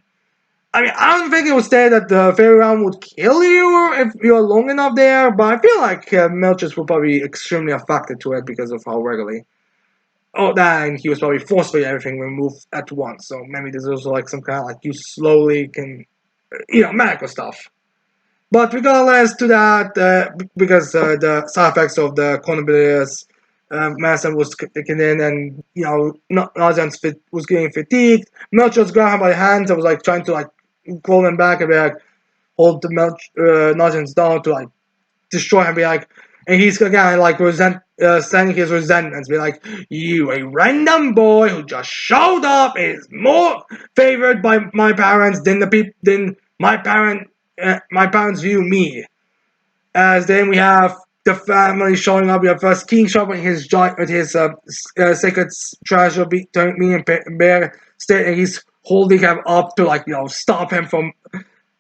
I mean, I don't think it would say that the fairy realm would kill you if you're long enough there, but I feel like Melchus will probably be extremely affected to it because of how regularly. Oh, then he was probably forcefully everything removed at once, so maybe there's also like some kind of like you slowly can, medical stuff. But regardless to that, because the side effects of the coronavirus Madison was kicking in, and Nonsense was getting fatigued. Melcher was grabbing him by the hands and was like trying to like call him back and be like hold the Nonsense down to like destroy him. Be like, and he's again like sending his resentments. Be like, you a random boy who just showed up is more favored by my parents than my parents view me. As then we have the family showing up. We have first King showing his giant with his sacred treasure me and Bear state, and he's holding him up to like stop him from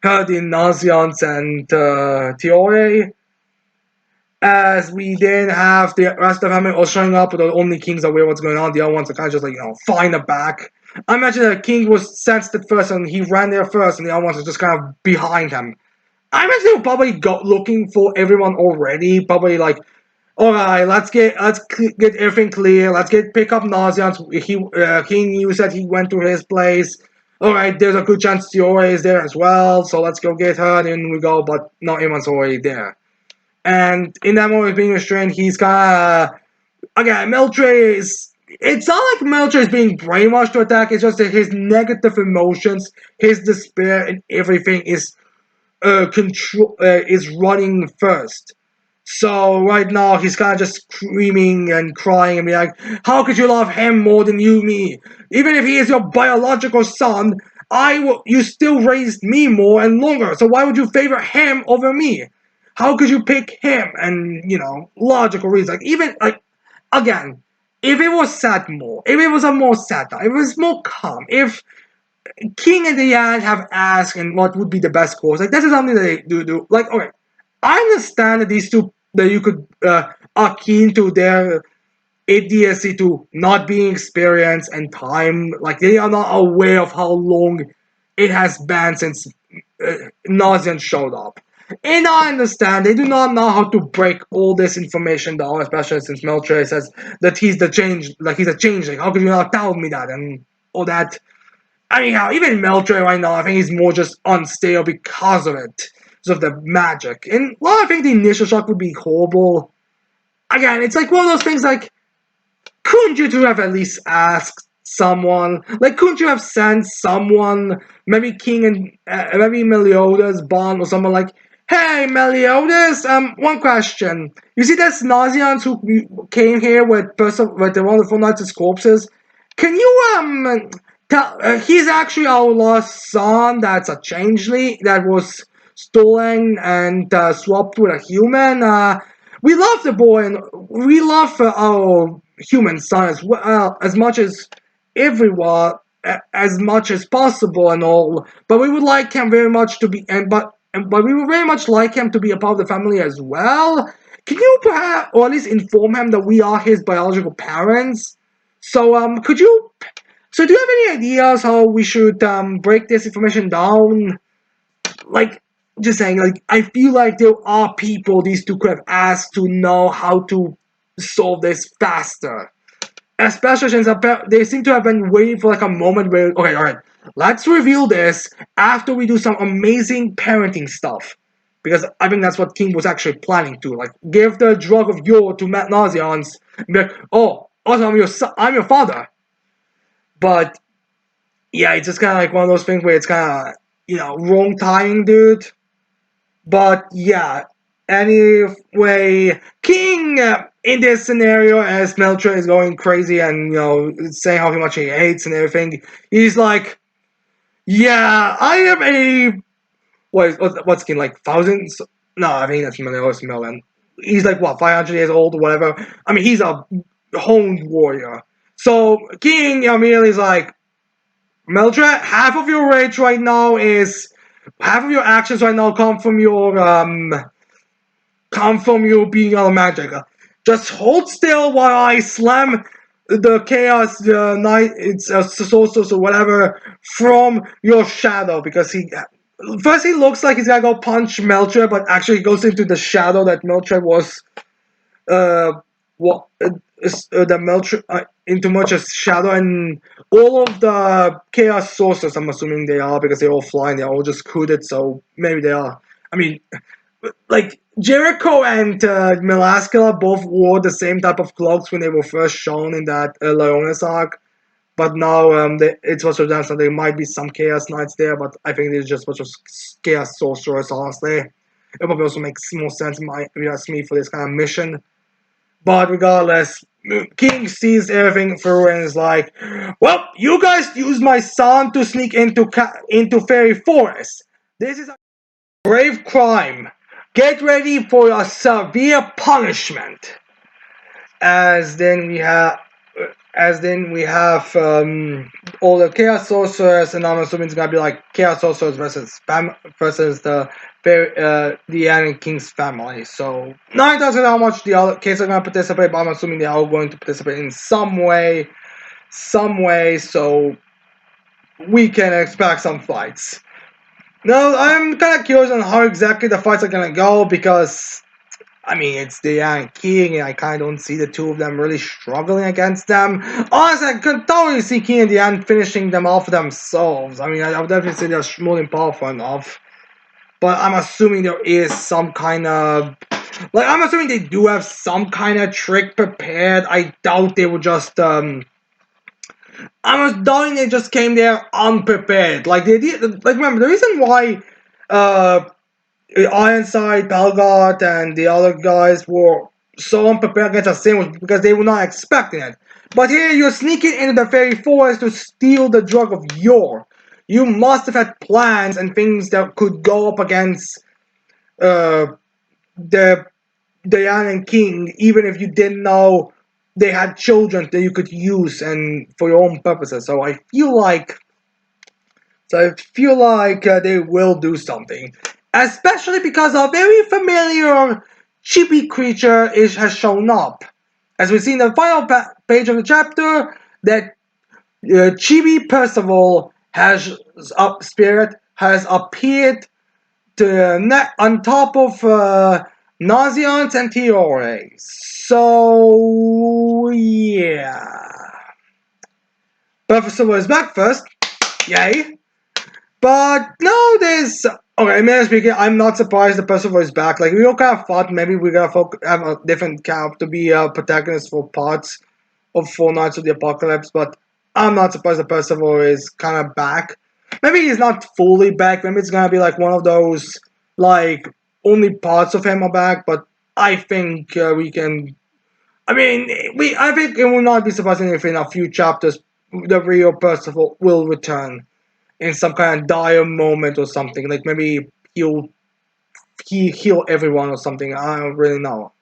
hurting Nazians and Tiore. As we then have the rest of the family all showing up, but the only kings aware what's going on. The other ones are kind of just like flying the back. I imagine the king was sensed it first, and he ran there first, and the other ones are just kind of behind him. I imagine they were probably looking for everyone already. Probably like, all right, let's get everything clear. Let's pick up Nazians. King, you said he went to his place. All right, there's a good chance Tiora is there as well. So let's go get her. And then we go, but not everyone's already there. And in that moment, being restrained, he's kind of again. Meltre is. It's not like Melcher is being brainwashed to attack. It's just that his negative emotions, his despair, and everything is running first. So right now he's kind of just screaming and crying and be like, "How could you love him more than you me? Even if he is your biological son, you still raised me more and longer. So why would you favor him over me? How could you pick him?" And logical reasons. Like even like again, if it was sad more, if it was a more satire, if it was more calm, if King and the Yan have asked and what would be the best course. Like this is something that they do. Like okay, I understand that these two that you could are keen to their idiocy to not being experienced and time. Like they are not aware of how long it has been since Nazian showed up. And I understand they do not know how to break all this information down, especially since Melcher says that he's the change, like he's a changeling. How could you not tell me that and all that? Anyhow, even Meltre right now, I think he's more just unstable because of it. Because of the magic. And while I think the initial shock would be horrible, again, it's like one of those things like, couldn't you two have at least asked someone? Like, couldn't you have sent someone, maybe King and, maybe Meliodas, Bond, or someone like, hey, Meliodas, one question. You see this Nazians who came here with the wonderful Knights of Corpses? Can you, he's actually our lost son that's a changeling that was stolen and swapped with a human. We love the boy and we love our human son as well, as much as everyone, as much as possible and all. But we would like him very much to be, but we would very much like him to be a part of the family as well. Can you perhaps, or at least inform him that we are his biological parents? So, could you so, do you have any ideas how we should break this information down? Like, just saying, like, I feel like there are people these two could have asked to know how to solve this faster. Especially since they seem to have been waiting for like a moment where, okay, alright, let's reveal this after we do some amazing parenting stuff. Because I think that's what King was actually planning to. Like, give the drug of Yor to Matt Nazians. Be like, oh, also, I'm your father. But yeah, it's just kind of like one of those things where it's kind of, wrong timing, dude. But yeah, anyway, King in this scenario, as Melcher is going crazy and, saying how much he hates and everything, he's like, yeah, I am what's King, like, thousands? No, I think that's Melon. He's like, what, 500 years old or whatever? I mean, he's a honed warrior. So, King immediately is like, Meldra, half of your rage right now is half of your actions right now come from your being on magic. Just hold still while I slam the chaos night it's solstice or whatever from your shadow because he looks like he's gonna go punch Melcher, but actually he goes into the shadow that Melcher was what the Melcher into Melcher's shadow, and all of the chaos sources I'm assuming they are because they're all flying, they're all just hooded, so maybe they are. I mean, like Jericho and Melascula both wore the same type of cloaks when they were first shown in that Leonis arc. But now it's supposed to done, so there might be some Chaos Knights there, but I think there's just a bunch of Chaos Sorcerers, honestly. It probably also makes more sense, if you ask me, for this kind of mission. But regardless, King sees everything through and is like, well, you guys used my son to sneak into Fairy Forest. This is a grave crime. Get ready for a severe punishment. As then we have all the Chaos Sorcerers, and I'm assuming it's gonna be like Chaos Sorcerers versus the Iron King's family. So not doesn't know how much the other kids are gonna participate, but I'm assuming they are going to participate in some way. So we can expect some fights. Now I'm kind of curious on how exactly the fights are gonna go because I mean, it's the Iron King, and I kind of don't see the two of them really struggling against them. Honestly, I could totally see King in the end finishing them off themselves. I mean, I would definitely say they're more than powerful enough. But I'm assuming there is some kind of... Like, I'm assuming they do have some kind of trick prepared. I doubt they would just... I'm doubting they just came there unprepared. Like, they did... Like, remember, the reason why... Ironside, Belgard, and the other guys were so unprepared against a sandwich because they were not expecting it. But here you're sneaking into the fairy forest to steal the drug of Yor. You must have had plans and things that could go up against the Iron King, even if you didn't know they had children that you could use and for your own purposes. So I feel like they will do something. Especially because a very familiar chibi creature has shown up. As we see in the final page of the chapter, that Chibi Percival spirit has appeared on top of Nauseance and Tiore. So yeah. Percival is back first. Yay. But no, there's... Okay, man, speaking, I'm not surprised the Percival is back. Like, we all kind of thought maybe we're gonna have a different cap to be a protagonist for parts of Four Knights of the Apocalypse, but I'm not surprised the Percival is kind of back. Maybe he's not fully back. Maybe it's gonna be like one of those, like, only parts of him are back, but I think we can... I think it will not be surprising if in a few chapters the real Percival will return in some kind of dire moment or something. Like maybe he'll heal everyone or something. I don't really know.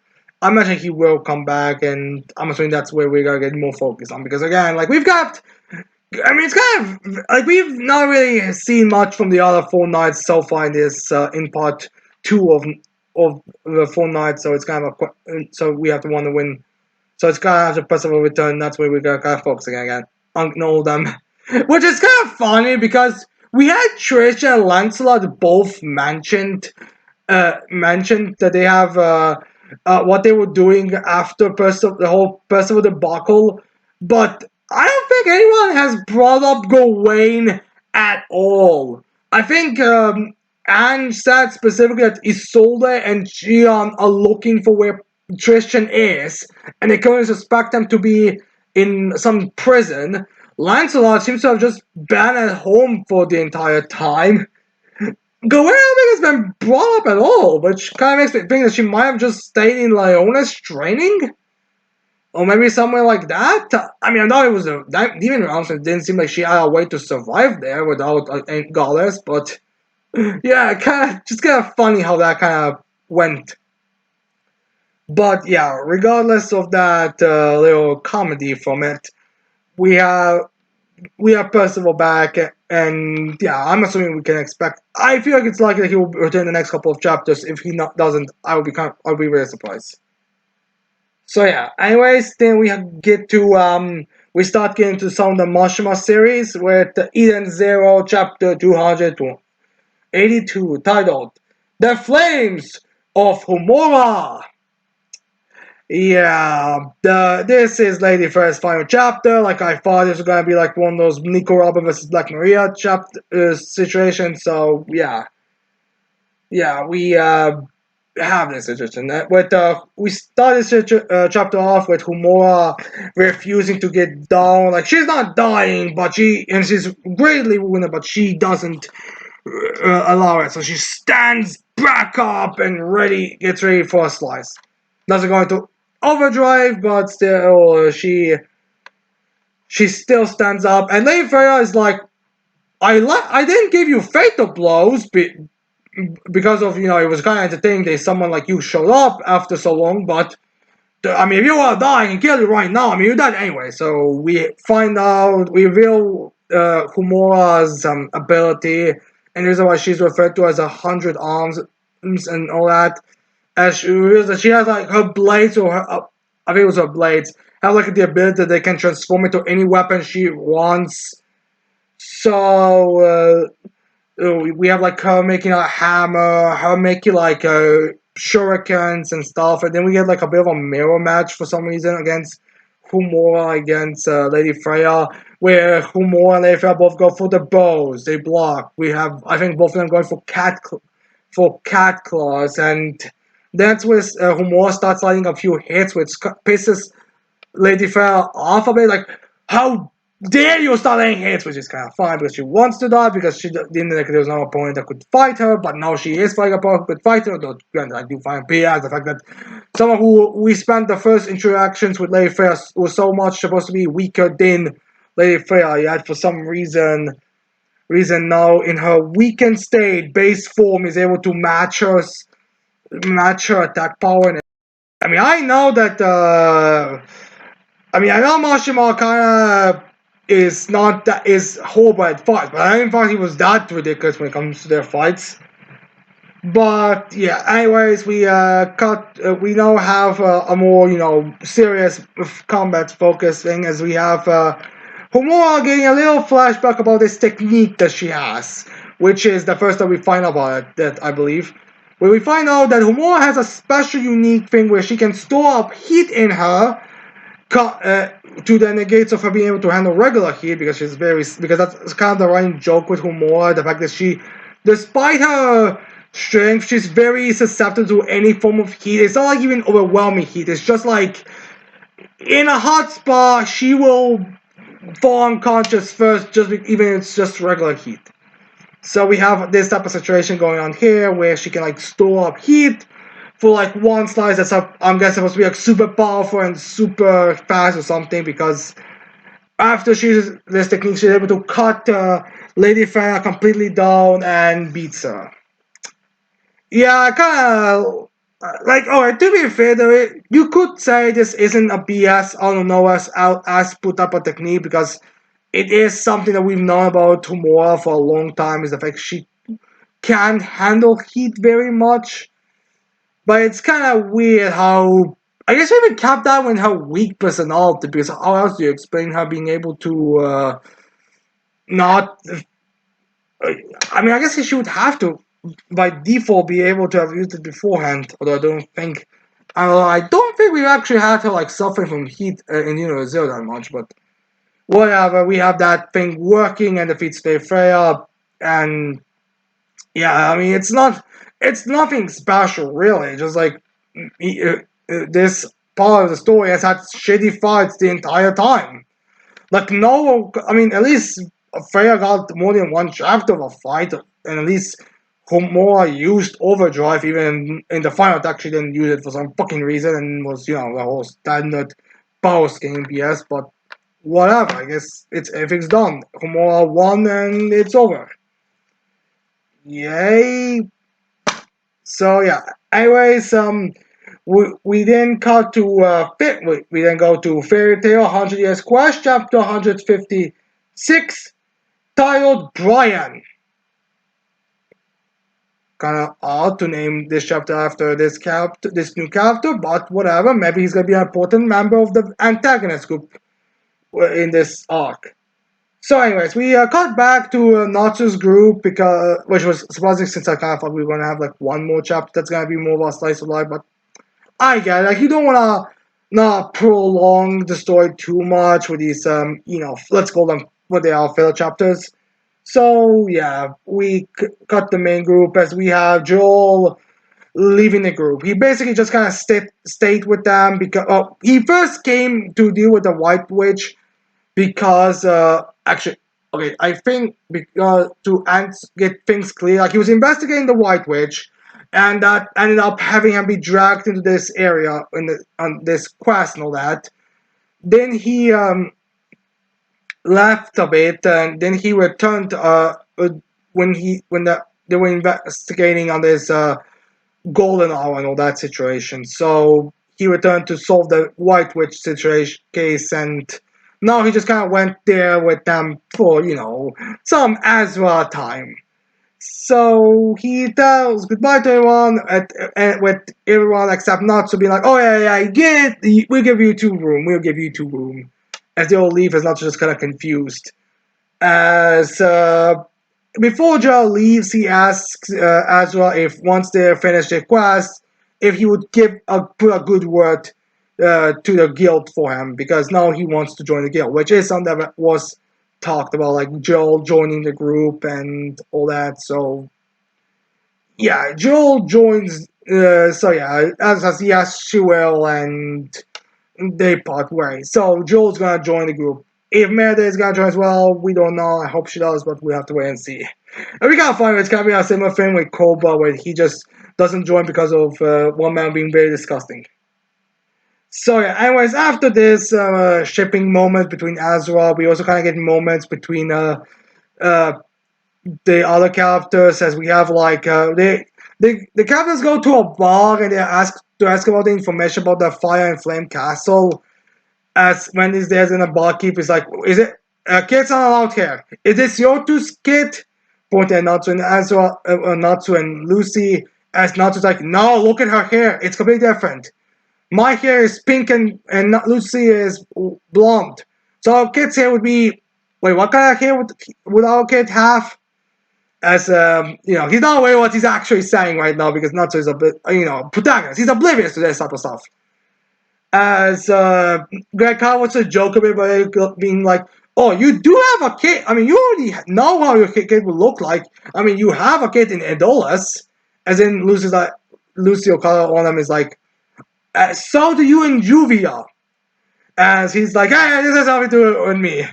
I imagine he will come back, and I'm assuming that's where we're gonna get more focus on. Because again, like we've got... I mean, it's kind of... Like, we've not really seen much from the other Four Knights so far in this... in part 2 of the Four Knights, so it's kind of so we have to want to win. So it's kind of a Percival return. That's where we're gonna kind of focus again on all them. Which is kind of funny because we had Trish and Lancelot both mentioned that they have what they were doing after the whole Percival debacle, but I don't think anyone has brought up Gawain at all. I think Anne said specifically that Isolde and Gian are looking for where Tristan is, and they currently suspect him to be in some prison. Lancelot seems to have just been at home for the entire time. Gawain, I don't think has been brought up at all, which kind of makes me think that she might have just stayed in Leona's training? Or maybe somewhere like that? I mean, I thought it was that demon realm, so it didn't seem like she had a way to survive there without a goddess, but yeah, just kind of funny how that kind of went. But yeah, regardless of that little comedy from it, we have Percival back, and yeah, I'm assuming we can expect. I feel like it's likely that he will return the next couple of chapters. If he doesn't, I'll be really surprised. So yeah. Anyways, then we start getting to some of the Mashima series with Eden Zero chapter 282 titled "The Flames of Humora." Yeah, this is Lady First final chapter. Like I thought, this was gonna be like one of those Nico Robin versus Black Maria chapter situation. So yeah, we have this situation. We start this chapter off with Humora refusing to get down. Like she's not dying, but she's greatly wounded, but she doesn't allow it. So she stands back up and gets ready for a slice. Doesn't go into overdrive, but still she still stands up. And Lady Freya is like, I didn't give you fatal blows, because of it was kind of entertaining that someone like you showed up after so long, but I mean if you want to die and kill you right now, I mean you're dead anyway. So we reveal Humora's ability, and the reason why she's referred to as 100 arms and all that, as she reveals that she has like her blades, or I think it was her blades, have like the ability that they can transform into any weapon she wants. So we have like her making a hammer, her making like shurikens and stuff, and then we get like a bit of a mirror match for some reason against Humora against Lady Freya, where Humora and Lady Freya both go for the bows. They block. We have, I think, both of them going for cat claws, and that's where Humora starts lighting a few hits, which pisses Lady Freya off a bit. Like, how dare you start laying hits, which is kind of fine because she wants to die because she didn't think there was no opponent that could fight her, but now she is fighting a opponent who could fight her. Though, granted, I do find BS the fact that someone who we spent the first interactions with Lady Freya was so much supposed to be weaker than Lady Freya, yet for some reason now in her weakened state, base form is able to match her attack power. And I mean, I know that. I know Mashima kind of is horrible at fights, but I didn't think he was that ridiculous when it comes to their fights. But yeah, anyways, we now have a more serious combat focus thing, as we have Homura getting a little flashback about this technique that she has, which is the first that we find about it, that I believe, where we find out that Homura has a special unique thing where she can store up heat in her to the negates of her being able to handle regular heat, because that's kind of the running joke with Humora, the fact that she, despite her strength, she's very susceptible to any form of heat. It's not like even overwhelming heat. It's just like in a hot spot, she will fall unconscious first, even if it's just regular heat. So we have this type of situation going on here, where she can like store up heat for like one slice that's I'm guessing supposed to be like super powerful and super fast or something, because after this technique, she's able to cut Lady Freya completely down and beats her. Yeah, kind of like, alright, to be fair though, you could say this isn't a BS out of nowhere as put up a technique, because it is something that we've known about Tomura for a long time, is the fact she can't handle heat very much. But it's kind of weird how, I guess we even capped that with her weak personality, because how else do you explain her being able to not? I mean, I guess she would have to, by default, be able to have used it beforehand. Although I don't think we've actually had her like suffering from heat in Zero that much. But whatever, we have that thing working and defeats Freya, and yeah, I mean, it's nothing special really. Just like this part of the story has had shitty fights the entire time. Like I mean, at least Freya got more than one chapter of a fight, and at least Homura used overdrive even in the final attack. She didn't use it for some fucking reason, and was the whole standard power scaling BS. But whatever, I guess everything's done. Homura won, and it's over. Yay! So yeah. Anyways, we then cut to we then go to Fairy Tale 100 Years Quest, chapter 156, titled Brian. Kind of odd to name this chapter after this new character, but whatever. Maybe he's gonna be an important member of the antagonist group in this arc. So, anyways, we cut back to Natsu's group, which was surprising, since I kind of thought we were gonna have like one more chapter that's gonna be more of a slice of life. But I get it. Like, you don't wanna not prolong the story too much with these let's call them what they are, filler chapters. So yeah, we cut the main group as we have Joel leaving the group. He basically just kind of stayed with them because he first came to deal with the White Witch because actually, okay, I think because to get things clear, like he was investigating the White Witch, and that ended up having him be dragged into this area on this quest and all that. Then he left a bit, and then he returned they were investigating on this golden hour and all that situation. So he returned to solve the White Witch situation case, and now he just kind of went there with them for some Azra time. So he tells goodbye to everyone, with everyone except Natsu being like, "Oh yeah, get it. We'll give you 2 room. We'll give you 2 room." As they all leave, as Natsu just kind of confused. As before Joe leaves, he asks Azra if once they're finished their quest, if he would put a good word to the guild for him, because now he wants to join the guild, which is something that was talked about, like Joel joining the group and all that. So yeah, Joel joins. So yeah, as yes, she will, and they part ways. So Joel's gonna join the group. If Merida is gonna join as well, we don't know. I hope she does, but we have to wait and see. And we gotta find it's gonna be a similar thing with Koba, where he just doesn't join because of one man being very disgusting. So yeah, anyways, after this shipping moment between Azra, we also kind of get moments between uh, the other characters, as we have like the characters go to a bar and they ask about the information about the Fire and Flame Castle. As when is there, and the barkeep is like, "Is it kids are allowed here? Is this your 2 kid?" Pointing at Natsu and Azra, Natsu and Lucy. As Natsu's like, "No, look at her hair. It's completely different. My hair is pink and Lucy is blonde. So our kids here would be, wait, what kind of hair would our kid have?" As he's not aware what he's actually saying right now because Natsu is a bit, protagonist. He's oblivious to this type of stuff. As Greg Kyle wants to joke a bit by being like, "Oh, you do have a kid. I mean, you already know how your kid will look like. I mean, you have a kid in Edolas." As in, Lucy O'Connor, one of them is like, "So do you in Juvia." As he's like, "Hey, this has nothing to do with me."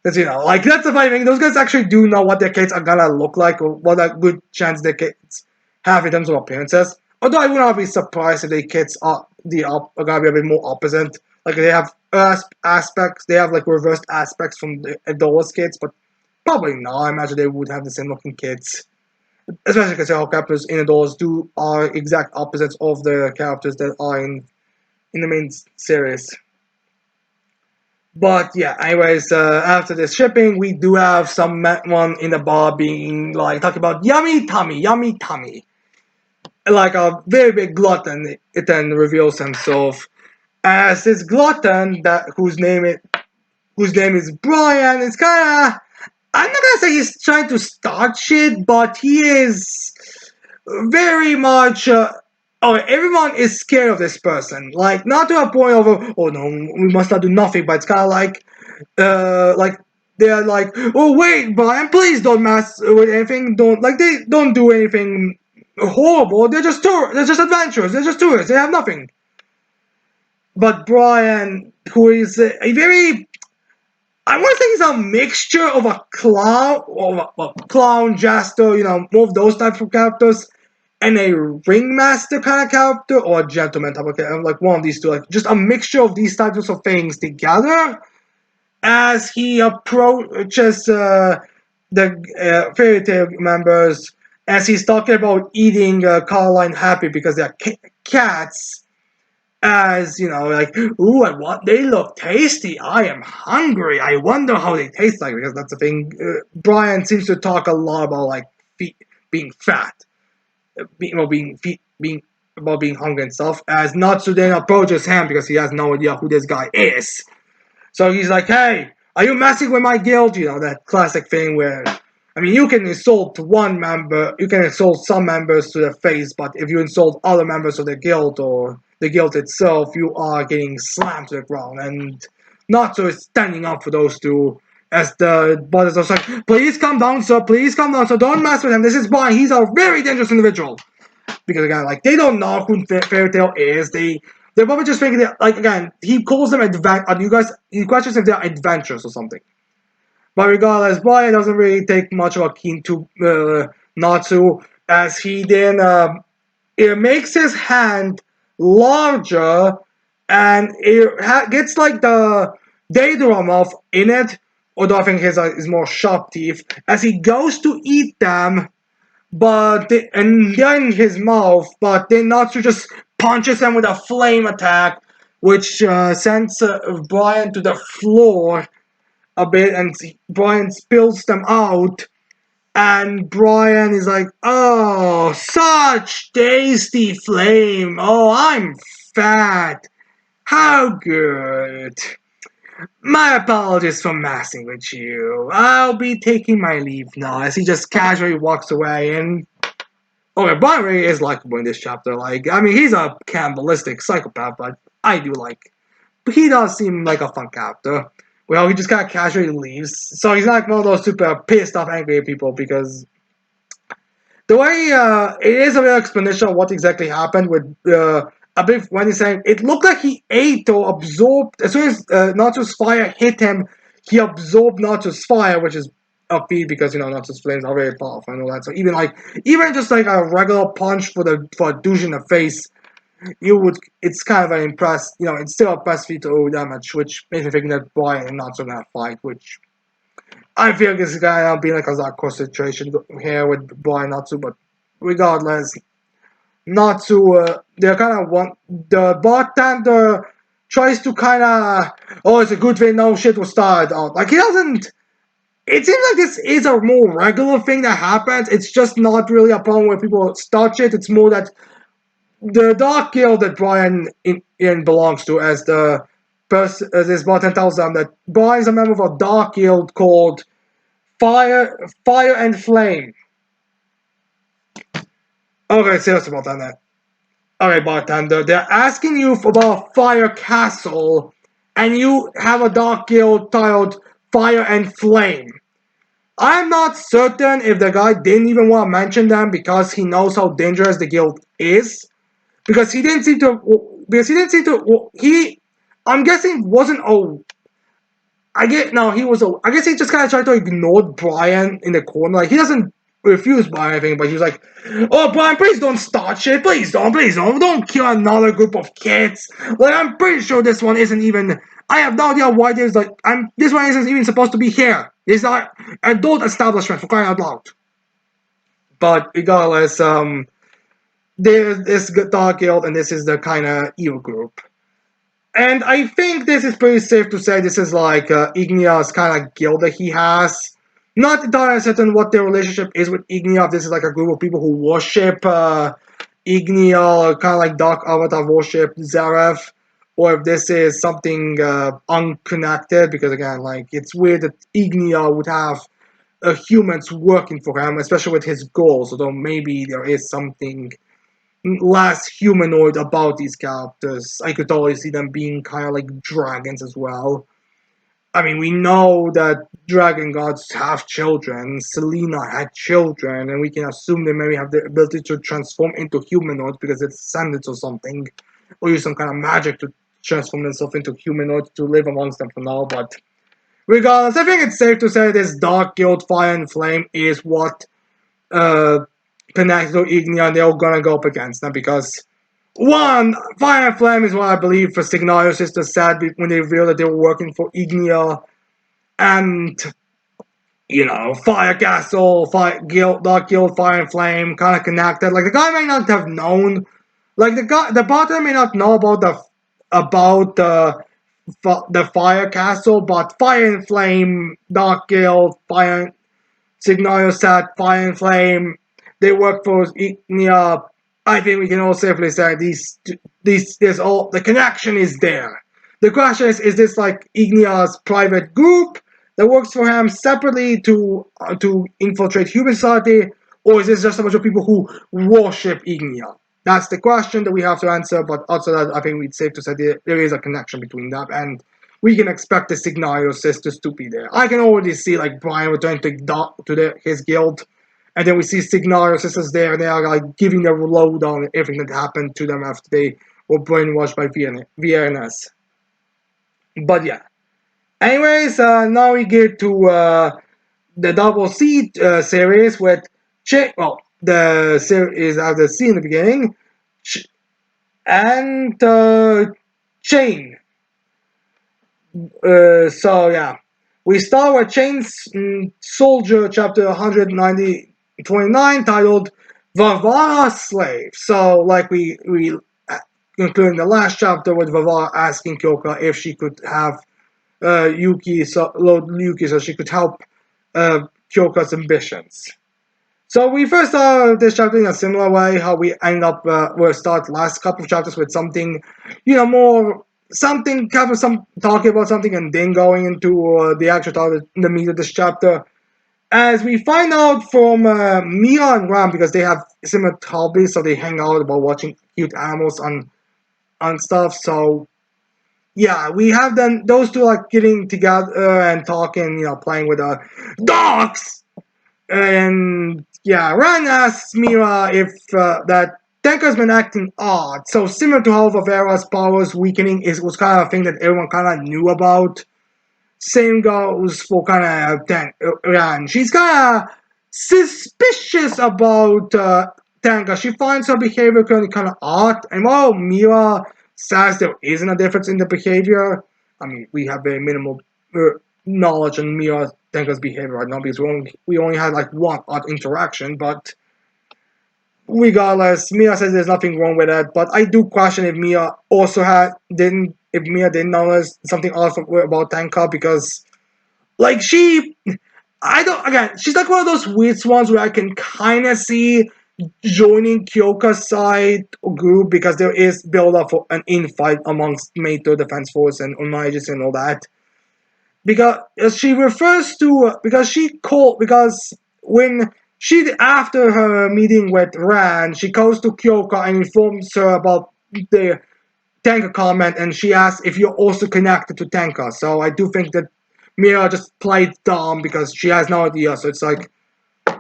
Because, like, that's the funny thing. Those guys actually do know what their kids are gonna look like, or what a good chance their kids have in terms of appearances. Although I would not be surprised if their kids are gonna be a bit more opposite. Like, they have aspects, they have, like, reversed aspects from the Adora's kids, but probably not. I imagine they would have the same looking kids. Especially because all characters in Adora's are exact opposites of the characters that are in the main series. But yeah, anyways, after this shipping, we do have someone in the bar being like talking about yummy tummy. Like a very big glutton, it then reveals himself as this glutton whose name is Brian. It's kind of, I'm not gonna say he's trying to start shit, but he is very much. Everyone is scared of this person. Like, not to a point of, "Oh no, we must not do nothing," but it's kind of like they're like, "Oh wait, Brian, please don't mess with anything. They don't do anything horrible. They're just adventurers. They're just tourists. They have nothing." But Brian, who is a very, I want to say he's a mixture of a clown, jester, more of those types of characters, and a ringmaster kind of character, or a gentleman type of character, like one of these two, like just a mixture of these types of things together. As he approaches the fairy tale members, as he's talking about eating Caroline happy because they're cats, as like, "Ooh, I want they look tasty. I am hungry. I wonder how they taste like," because that's the thing. Brian seems to talk a lot about like being fat, being about being hungry and stuff. As Natsu then approaches him because he has no idea who this guy is. So he's like, "Hey, are you messing with my guild?" That classic thing where, I mean, you can insult one member, you can insult some members to their face, but if you insult other members of the guild or the guild itself, you are getting slammed to the ground. And Natsu is standing up for those two. As the brothers are like, "Please calm down, sir. Please calm down, sir. Don't mess with him. This is Brian. He's a very dangerous individual." because again, like they don't know who Fairy Tail is. They're probably just thinking that, like, again, he calls them you guys, he questions if they're adventures or something. But regardless, Brian doesn't really take much of a keen to Natsu, as he then it makes his hand larger, and it gets like the Daedra mouth in it, although I think his is more sharp teeth, as he goes to eat them, and they're in his mouth, but then Natsu just punches him with a flame attack, which sends Brian to the floor a bit, and Brian spills them out. And Brian is like, "Oh, such tasty flame! Oh, I'm fat. How good. My apologies for messing with you. I'll be taking my leave now," as he just casually walks away. And okay, Brian really is likable in this chapter. Like, I mean, he's a cannibalistic psychopath, but I do like. He does seem like a fun character. Well, he just kind of casually leaves, so he's not one of those super pissed off, angry people, because the way it is a real explanation of what exactly happened with a bit when he's saying it looked like he ate or absorbed as soon as Natsu's fire hit him, he absorbed Natsu's fire, which is a feat because Natsu's flames are very powerful and all that. So even just like a regular punch for a douche in the face, it's kind of an impressed, it's still a plus feat to O damage, which makes me think that Brian and Natsu gonna fight, which I feel this is gonna be like a Zakko situation here with Brian Natsu, but regardless, Natsu, they're kind of the bartender tries to kind of, oh, it's a good thing no shit was started out. Like, he doesn't, it seems like this is a more regular thing that happens. It's just not really a problem where people start shit. It's more that the Dark Guild that Brian in belongs to, as this bartender tells them that Brian's a member of a Dark Guild called Fire and Flame. Okay, seriously about that. Okay, bartender, they're asking you about Fire Castle, and you have a Dark Guild titled Fire and Flame. I'm not certain if the guy didn't even want to mention them because he knows how dangerous the guild is. Because he didn't seem to. I'm guessing wasn't. I guess he just kind of tried to ignore Brian in the corner. Like, he doesn't refuse Brian anything, but he was like, "Oh, Brian, please don't start shit. Please don't kill another group of kids. Like, I'm pretty sure this one isn't even. I have no idea why there's like. This one isn't even supposed to be here. It's not adult establishment, for crying out loud." But regardless, there's this Dark Guild, and this is the kind of evil group. And I think this is pretty safe to say this is like Ignea's kind of guild that he has. Not entirely certain what their relationship is with Ignea. If this is like a group of people who worship Ignea, or kind of like Dark Avatar worship Zareth, or if this is something unconnected. Because again, like, it's weird that Ignea would have humans working for him, especially with his goals. Although maybe there is something less humanoid about these characters. I could totally see them being kind of like dragons as well. I mean, we know that dragon gods have children. Selena had children, and we can assume they maybe have the ability to transform into humanoids because it's descendants or something, or use some kind of magic to transform themselves into humanoids to live amongst them for now. But regardless, I think it's safe to say this Dark Guild Fire and Flame is what connected to Ignea, and they're all gonna go up against them because one, Fire and Flame is what I believe for Signario's sister said when they revealed that they were working for Ignea, and Fire Castle, Dark Guild, Fire and Flame, kind of connected. Like, the guy may not have known, like the bartender may not know about the Fire Castle, but Fire and Flame, Dark Guild, Signario said Fire and Flame, they work for Ignea. I think we can all safely say the connection is there. The question is this like Ignea's private group that works for him separately to infiltrate human society, or is this just a bunch of people who worship Ignea? That's the question that we have to answer. But outside that, I think it's safe to say there is a connection between them, and we can expect the Signario sisters to be there. I can already see like Brian returning to his guild, And then we see Signario sisters there, and they are like giving their load on everything that happened to them after they were brainwashed by VNS. But yeah. Anyways, now we get to the Double C series with the series as the C in the beginning, and Chain. So yeah, we start with Chain's Soldier, chapter 129, titled Vavara Slave. So like we concluded the last chapter with Vavara asking Kyoka if she could have Yuki so she could help Kyoka's ambitions. So we first saw this chapter in a similar way, how we end up, we'll start the last couple of chapters with something, more, something, kind of some, talking about something and then going into the actual topic, the meat of this chapter. As we find out from Mia and Ram, because they have similar hobbies, so they hang out about watching cute animals on stuff, so yeah, we have them, those two like getting together and talking, playing with dogs. And yeah, Ran asks Mira if that Tenka's been acting odd. So similar to how Vavera's powers weakening was kind of a thing that everyone kind of knew about. Same goes for kind of Ran. She's kind of suspicious about Tenka. She finds her behavior kind of odd. And while Mira says there isn't a difference in the behavior, I mean, we have very minimal knowledge on Mira Tenka's behavior right now because we only had like one odd interaction, but regardless, Mia says there's nothing wrong with that. But I do question if Mia didn't notice something else about Tenka, because like she's like one of those weird ones where I can kind of see joining Kyoka's side group because there is build up for an infight amongst Meito Defense Force and Onmages and all that. Because she refers to because when she, after her meeting with Ran, she goes to Kyoka and informs her about the Tenka comment, and she asks if you're also connected to Tenka. So I do think that Mira just played dumb because she has no idea. So it's like,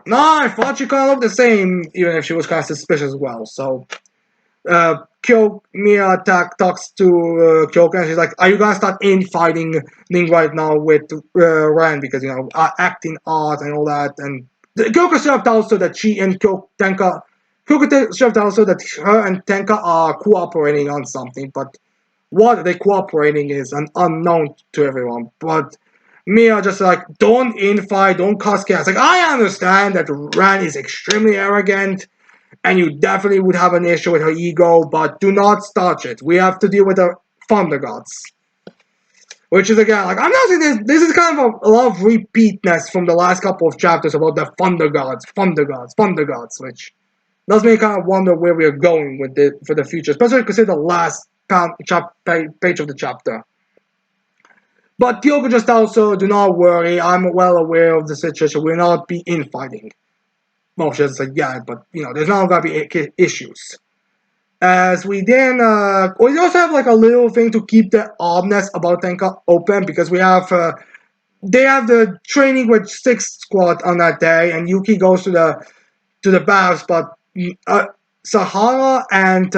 no, I thought she kind of looked the same, even if she was kind of suspicious as well. So Mia talks to Kyoka, and she's like, "Are you gonna start infighting right now with Ran because acting odd and all that?" And Kyoka served also that she and Tenka. Kyoka served also that her and Tenka are cooperating on something, but what they cooperating is an unknown to everyone. But Mia just like, don't infight, don't cause chaos. Like, I understand that Ran is extremely arrogant and you definitely would have an issue with her ego, but do not start it. We have to deal with the Thunder Gods. Which is again, like, I'm not saying this is kind of a lot of repeatness from the last couple of chapters about the Thunder Gods, which does make me kind of wonder where we are going with it for the future, especially consider the last page of the chapter. But Kyoko just also, do not worry, I'm well aware of the situation, we'll not be infighting. Well, she doesn't say yeah, but there's not gonna be issues. As we then, we also have like a little thing to keep the oddness about Tenka open because we have, they have the training with 6th Squad on that day, and Yuki goes to the baths, but Sahara and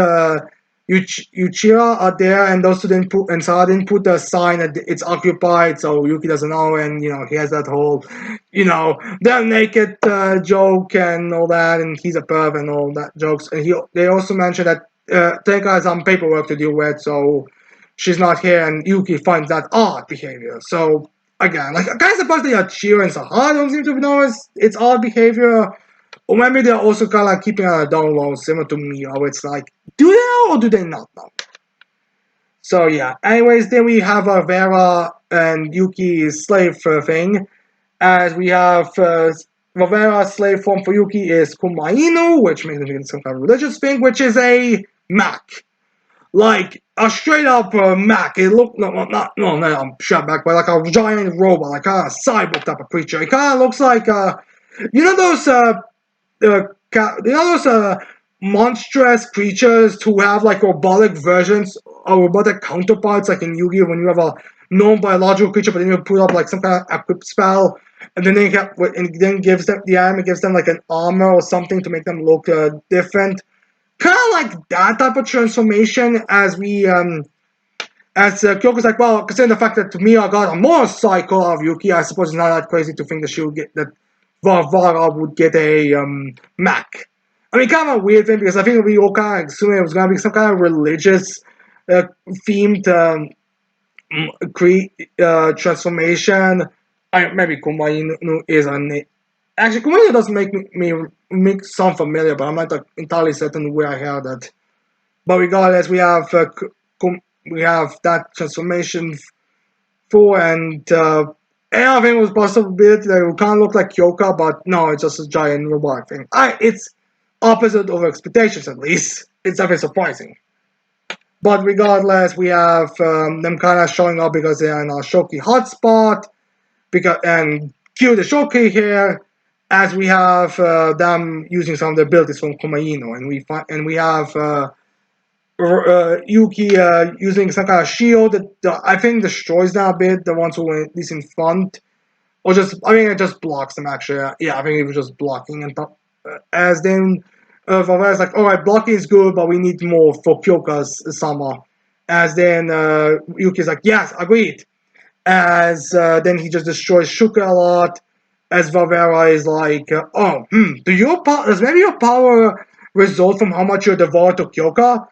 Yuchira are there, and those two didn't put, and Sahara didn't put the sign that it's occupied, so Yuki doesn't know, and he has that whole, they're naked joke and all that, and he's a perv and all that jokes, and they also mentioned that Tenka has some paperwork to deal with, so she's not here, and Yuki finds that odd behavior. So again, like, I kind of suppose Yuchira and Sahara don't seem to notice it's odd behavior. Or maybe they're also kind of like keeping it on a down low, similar to me, or it's like, do they know or do they not know? So yeah, anyways, then we have Vera and Yuki's slave thing, as we have Vera's slave form for Yuki is Kumainu, which makes it some kind of religious thing, which is a Mac. Like, a straight up Mac. It looked, I'm shut back, but like a giant robot, like a cyborg type of creature. It kind of looks like, those monstrous creatures who have like robotic versions or robotic counterparts, like in Yu-Gi-Oh! When you have a non-biological creature, but then you put up like some kind of equip spell. and then and then gives them the anime gives them like an armor or something to make them look different, kind of like that type of transformation. As Kyoko's like, well, considering the fact that Tamiya got a motorcycle out of Yuki, I suppose it's not that crazy to think that she would get that Varvara would get a Mac. I mean, kind of a weird thing because I think we all kind of assumed it was going to be some kind of religious themed transformation. Maybe Kumainu is a name. Actually, Kumainu doesn't make sound familiar, but I'm not entirely certain where I heard that. But regardless, we have that transformation for, and I think it was possibility that it would kind of look like Kyoka, but no, it's just a giant robot thing. It's opposite of expectations, at least. It's definitely surprising. But regardless, we have them kind of showing up because they're in a Shoki hotspot, and cue the Shoki here, as we have them using some of the abilities from Komaino, and we have Yuki using some kind of shield that I think destroys them a bit, the ones who were at least in front. Or it just blocks them actually. Yeah, I think it was just blocking. And as then, Valve's like, alright, blocking is good, but we need more for Kyoka's Sama. As then, Yuki's like, yes, agreed. As then he just destroys Shuka a lot. As Valvera is like, does maybe your power result from how much you're devoted to Kyoka?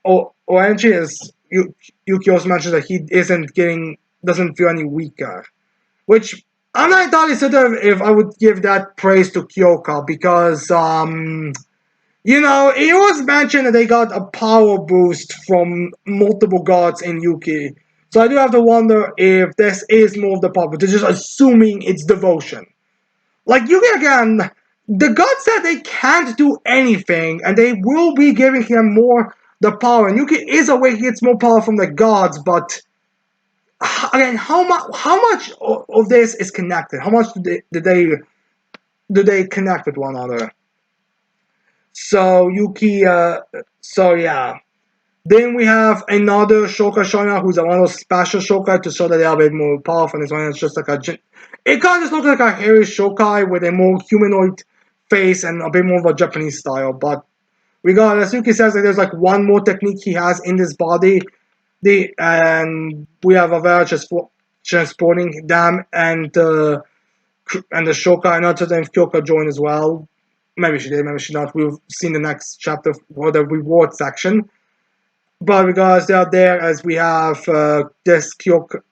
Or actually, as Yuki also mentions that he doesn't feel any weaker. Which I'm not entirely certain if I would give that praise to Kyoka because, it was mentioned that they got a power boost from multiple gods in Yuki. So I do have to wonder if this is more of the power, but they're just assuming it's devotion. Like Yuki again, the gods said they can't do anything, and they will be giving him more the power. And Yuki is aware he gets more power from the gods, but again, how much of this is connected? How much do they connect with one another? So Yuki, so yeah. Then we have another Shoka showing up, who's one of those special Shokai to show that they are a bit more powerful. And this one is just like it kind of just looks like a hairy Shokai with a more humanoid face and a bit more of a Japanese style. But regardless, Yuki says that there's like one more technique he has in this body. And we have Avera transporting them and the Shokai. Not certain if Kyoka joined as well. Maybe she did, maybe she not. We've seen the next chapter for the reward section. But regardless, they are there as we have this Shuki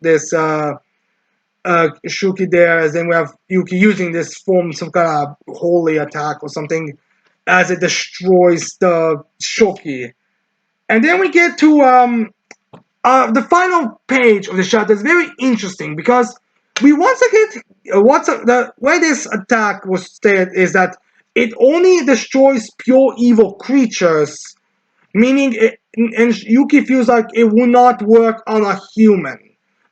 there, as then we have Yuki using this form, some kind of holy attack or something, as it destroys the Shoki. And then we get to the final page of the chapter is very interesting because we once again, the way this attack was stated is that it only destroys pure evil creatures, meaning and Yuki feels like it will not work on a human.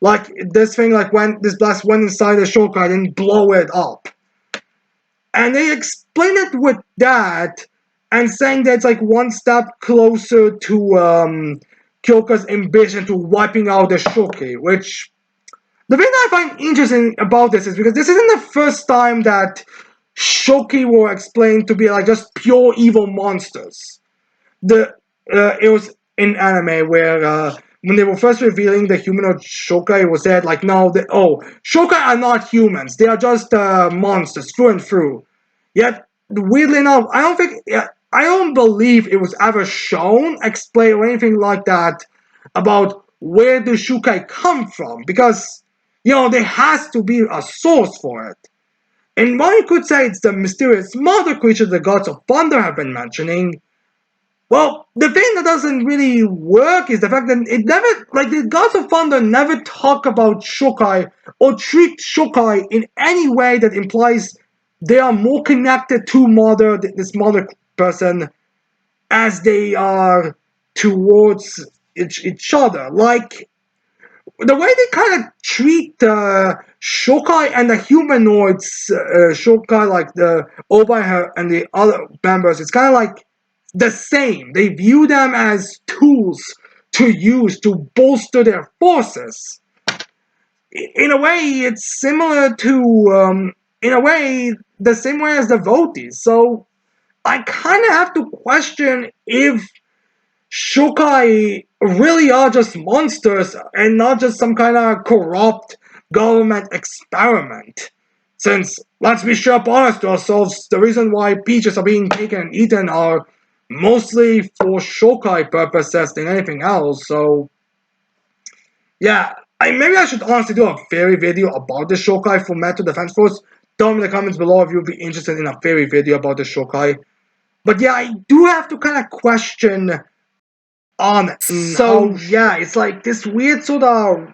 Like this thing, like when this blast went inside the Shokai and blow it up. And they explain it with that and saying that it's like one step closer to Kyoka's ambition to wiping out the Shoki, which the thing that I find interesting about this is because this isn't the first time that Shoki were explained to be like just pure evil monsters. It was in anime where when they were first revealing the humanoid Shokai, it was said like, no, Shokai are not humans; they are just monsters through and through. Yet, weirdly enough, I don't believe it was ever shown, explained, or anything like that about where the Shukai come from, because there has to be a source for it. And while you could say it's the mysterious mother creature the gods of thunder have been mentioning, well, the thing that doesn't really work is the fact that the gods of thunder never talk about Shokai or treat Shokai in any way that implies they are more connected to this mother person, as they are towards each other. Like, the way they kind of treat Shokai and the humanoids, Shokai, like the Oba and the other members, it's kind of like the same. They view them as tools to use to bolster their forces. in a way, it's similar to, in a way, the same way as the devotees. So I kind of have to question if Shokai really are just monsters and not just some kind of corrupt government experiment. Since, let's be sharp honest to ourselves, the reason why peaches are being taken and eaten are mostly for Shokai purposes than anything else. So, yeah, maybe I should honestly do a fairy video about the Shokai for Metal Defense Force. Tell me in the comments below if you'd be interested in a fairy video about the Shokai. But yeah, I do have to kind of question on it. So yeah, it's like this weird sort of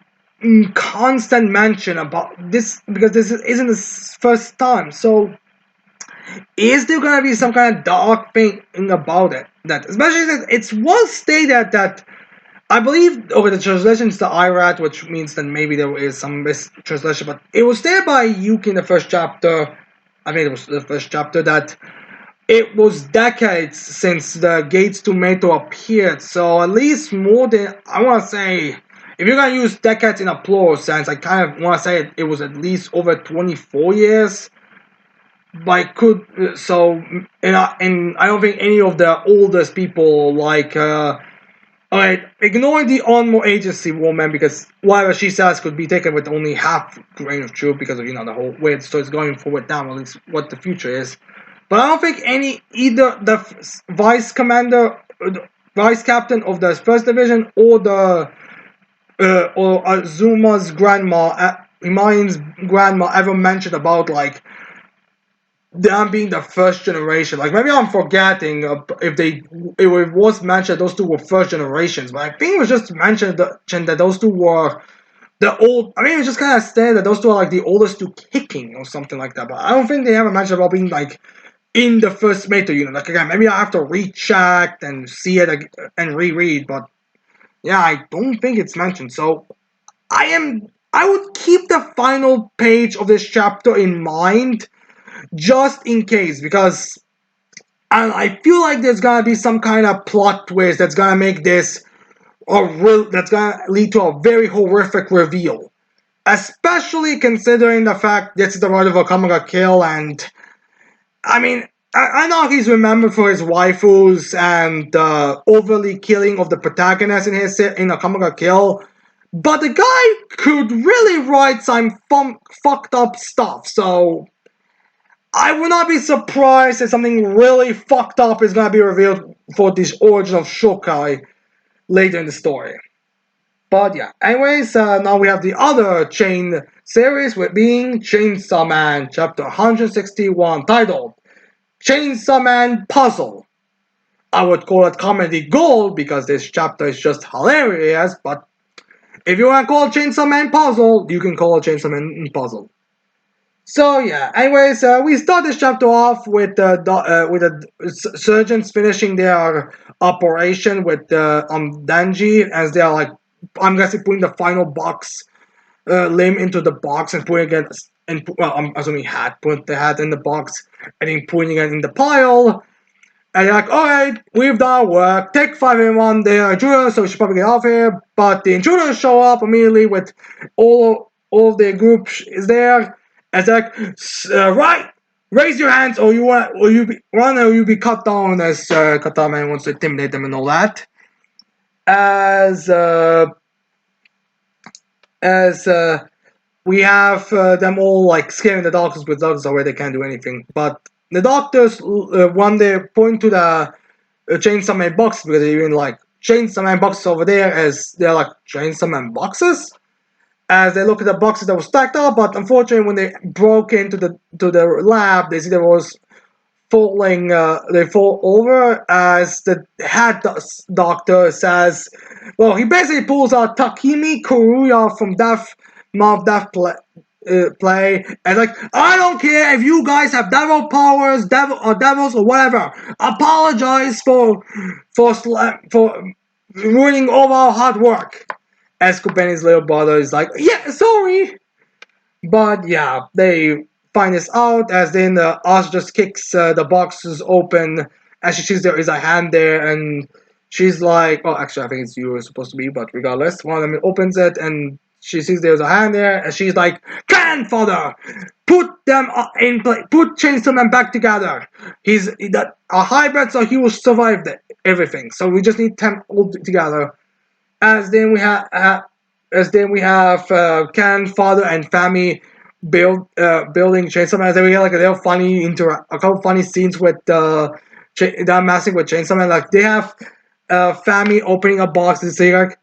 constant mention about this because this isn't the first time. So is there gonna be some kind of dark thing about it? That especially since it's was stated that I believe over the translation is the IRAT, which means that maybe there is some mistranslation, but it was stated by Yuki in the first chapter. I mean, it was the first chapter that it was decades since the Gates to Meto appeared, so at least more than, I want to say, if you're going to use decades in a plural sense, I kind of want to say it was at least over 24 years. But and I don't think any of the oldest people, like, alright, ignoring the Onmo Agency woman, because whatever she says could be taken with only half grain of truth because of, the whole way the story's going forward down, at least what the future is. But I don't think either the vice captain of the first division or or Azuma's grandma, Imayan's grandma, ever mentioned about like them being the first generation. Like maybe I'm forgetting if it was mentioned those two were first generations, but I think it was just mentioned that those two were the old. I mean, it's just kind of stated that those two are like the oldest two kicking or something like that. But I don't think they ever mentioned about being like in the first Meto unit. Like again, maybe I have to recheck and see it and reread, but yeah, I don't think it's mentioned. So I would keep the final page of this chapter in mind just in case, because I feel like there's gonna be some kind of plot twist that's gonna make this that's gonna lead to a very horrific reveal. Especially considering the fact this is the Rite of a Kamaga kill, and I mean, I know he's remembered for his waifus and overly killing of the protagonist in a Kamaga Kill, but the guy could really write some fucked up stuff, so I would not be surprised if something really fucked up is gonna be revealed for this origin of Shokai later in the story. But yeah, anyways, now we have the other Chain series with being Chainsaw Man, chapter 161, titled Chainsaw Man Puzzle. I would call it comedy gold because this chapter is just hilarious, but if you want to call it Chainsaw Man Puzzle, you can call it Chainsaw Man Puzzle. So yeah, anyways, we start this chapter off with the surgeons finishing their operation with Danji, as they are like, I'm guessing putting the final box limb into the box and putting it, and well, I'm assuming put the hat in the box and then putting it in the pile. And they're like, alright, we've done our work. Take 5 in 1, they are intruders, so we should probably get off here. But the intruders show up immediately with all of their group is there. And they're like, right, raise your hands or you'll be cut down, as Katama wants to intimidate them and all that. As we have them all like scaring the doctors with doctors already they can't do anything. But the doctors, one day point to the Chainsaw Man box because they're even like Chainsaw Man boxes over there, as they're like Chainsaw Man boxes. As they look at the boxes that were stacked up, but unfortunately, when they broke into the lab, they see there was falling. They fall over as the head doctor says, "Well, he basically pulls out Takimi Kuruya from Death Play, and like, I don't care if you guys have devil powers, devils or whatever. Apologize for ruining all our hard work." As Kubeni's little brother is like, yeah, sorry. But yeah, they find this out as then Oz just kicks the boxes open as she sees there is a hand there, and she's like, oh, actually, I think it's you supposed to be, but regardless, one of them opens it and she sees there's a hand there, and she's like, "Grandfather, put them in place. Put Chainsaw Man back together. He's a hybrid, so he will survive everything. So we just need them all together." As then we have, Ken, father, and family building Chainsaw Man. Then we get like a little funny a couple funny scenes with that messing with Chainsaw Man. Like they have family opening a box and saying like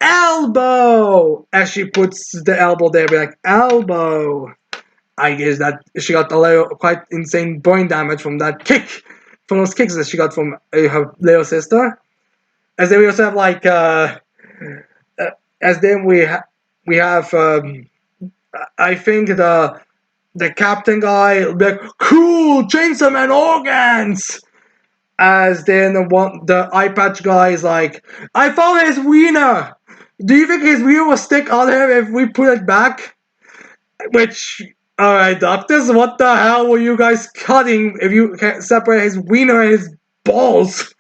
elbow as she puts the elbow there, be like elbow. I guess that she got a little quite insane brain damage from that kick, from those kicks that she got from her little sister. As then we also have like as then we have I think the captain guy like cool Chainsaw Man organs. As then the eye patch guy is like, I found his wiener. Do you think his wiener will stick on him if we put it back? Which, alright, doctors, what the hell were you guys cutting if you can't separate his wiener and his balls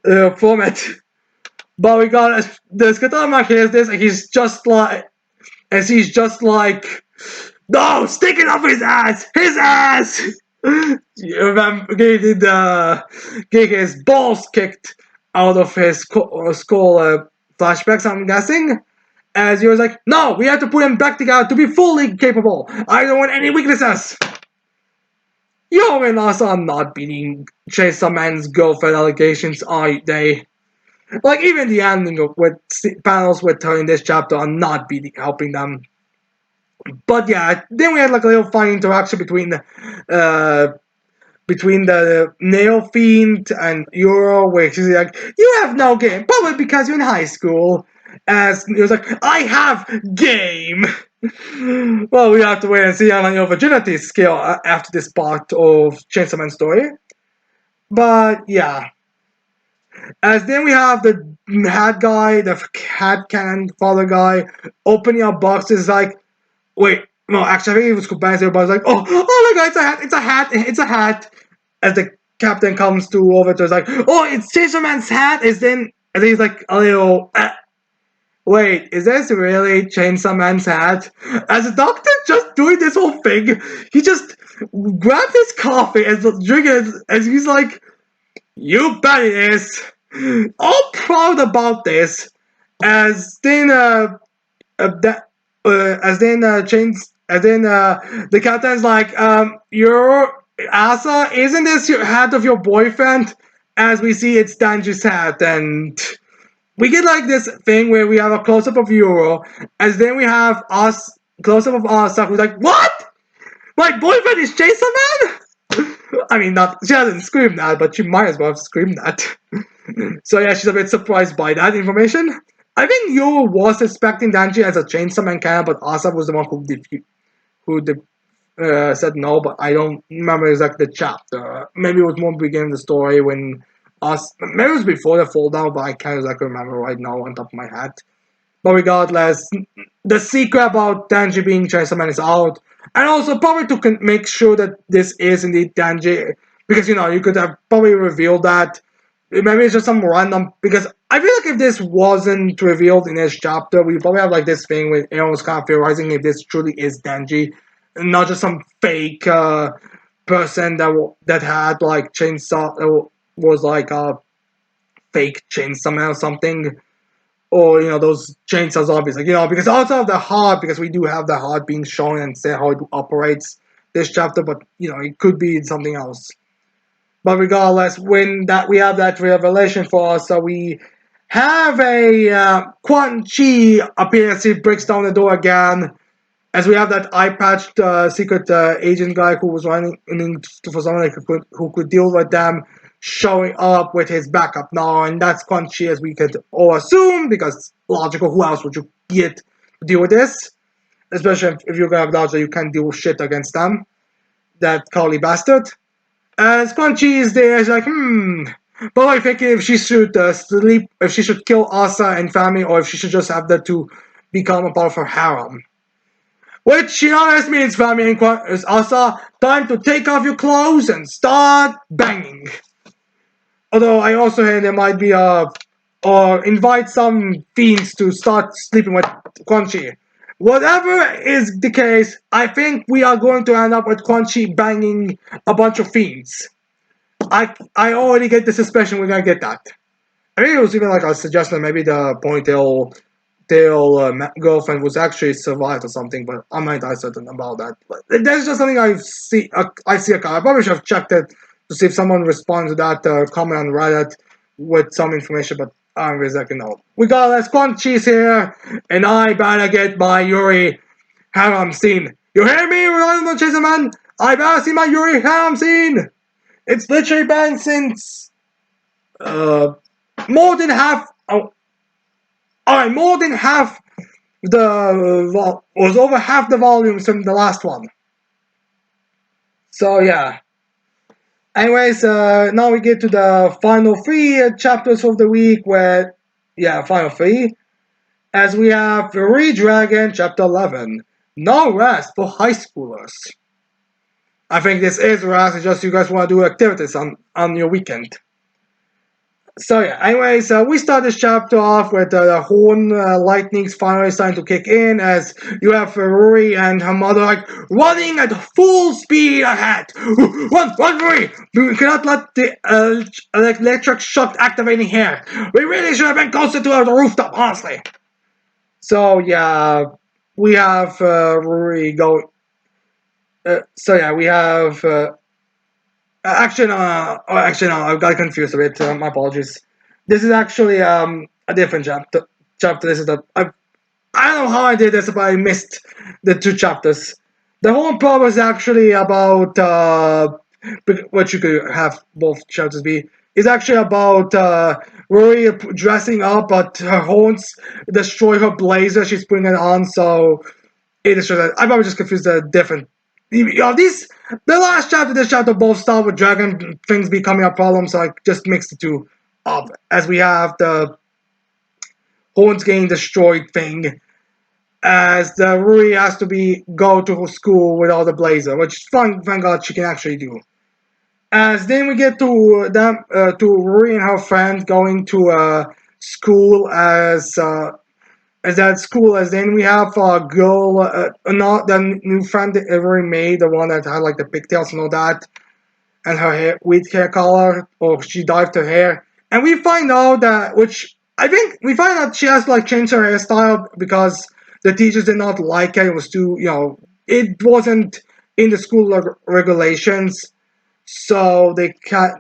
from it? But we got the Skatama hears this and he's just like, no, stick it up his ass! His ass! You remember getting his balls kicked out of his skull flashbacks, I'm guessing. As he was like, no, we have to put him back together to be fully capable. I don't want any weaknesses. Yo and us are not beating Chainsaw Man's girlfriend allegations, are they? Like, even the ending with panels with her in this chapter are not helping them. But yeah, then we had like a little funny interaction between the Nail Fiend and Euro, where she's like, you have no game, probably because you're in high school. As he was like, I have game! Well, we have to wait and see on your virginity scale after this part of Chainsaw Man story. But yeah. As then we have the hat guy, the hat cannon father guy, opening up boxes like, wait, no, actually, I think it was Kuban's there, but I was like, oh my god, it's a hat. As the captain comes over to us, like, oh, it's Chainsaw Man's hat. And then he's like, a little, wait, is this really Chainsaw Man's hat? As the doctor just doing this whole thing, he just grabbed his coffee and drinking it, and he's like, you bet it is. All proud about this. As then, the captain's like, your Asa, isn't this your hat of your boyfriend? As we see, it's Danji's hat, and we get like this thing where we have a close-up of Euro, as then we have us close-up of Asa, who's like, what? My boyfriend is Chainsaw Man? I mean, she hasn't screamed that, but she might as well have screamed that. So yeah, she's a bit surprised by that information. I think Euro was expecting Danji as a Chainsaw Man canon, but Asa was the one who said no, but I don't remember exactly the chapter. Maybe it was more beginning of the story when maybe it was before the fall down, but I can't exactly remember right now on top of my head. But regardless, the secret about Danji being Chainsaw Man is out, and also probably to make sure that this is indeed Danji, because you could have probably revealed that. Maybe it's just some random, because I feel like if this wasn't revealed in this chapter, we probably have like this thing with everyone's kind of theorizing if this truly is Danji, and not just some fake person that had like chainsaw, was like a fake Chainsaw Man or something, or those chainsaws obviously, because also of the heart, because we do have the heart being shown and say how it operates this chapter, but it could be something else. But regardless, when we have that revelation for us, so we have a Quan Chi appears. He breaks down the door again, as we have that eye-patched secret agent guy who was running for someone who could deal with them, showing up with his backup now, and that's Quan Chi, as we could all assume, because logical, who else would you get to deal with this? Especially if you're gonna acknowledge that you can't deal with shit against them, that cowardly bastard. As Quan Chi is there, she's like, but I'm thinking if she should if she should kill Asa and family, or if she should just have the two become a part of her harem. Which, this means family and Asa, time to take off your clothes and start banging. Although I also heard there might be a or invite some fiends to start sleeping with Quan Chi. Whatever is the case, I think we are going to end up with Quan Chi banging a bunch of fiends. I already get the suspicion we're gonna get that. I think it was even like a suggestion that maybe the ponytail girlfriend was actually survived or something, but I'm not entirely certain about that. But that's just something I see. I probably should have checked it to see if someone responds to that comment on Reddit with some information, but I don't exactly know. We got a Quan Chi's here, and I better get my Yuri harem scene. You hear me, Ronald Chaser Man? I better see my Yuri harem scene. It's literally been since uh more than half. Oh, alright, more than half was over half the volumes from the last one. So yeah. Anyways, now we get to the final three chapters of the week. Final three, as we have Dragon chapter 11. No rest for high schoolers. I think this is rest. It's just you guys want to do activities on your weekend. So yeah, anyways, we start this chapter off with the horn lightnings finally starting to kick in as you have Ruri and her mother like running at full speed ahead. Run, Ruri! We cannot let the electric shock activating here. We really should have been closer to the rooftop, honestly. So yeah, we have Ruri go. We have. Actually, no, I got confused a bit. My apologies. This is actually a different chapter. This is I don't know how I did this, but I missed the two chapters. The whole problem is actually about what you could have both chapters be. Is actually about Rory dressing up, but her horns destroy her blazer. She's putting it on, so it is just. I probably just confused the different. These the last chapter, this chapter both start with dragon things becoming a problem, so I just mixed the two up. As we have the horns getting destroyed thing, as the Rui has to go to school without a blazer, which thank God she can actually do. As then we get to them to Rui and her friend going to school as that school, as then we have a girl, not the new friend that Avery made, the one that had like the pigtails and all that, and her hair, with hair color, or she dyed her hair. And we find out that, which I think we find out she has to like change her hairstyle because the teachers did not like it. It was too, it wasn't in the school regulations. So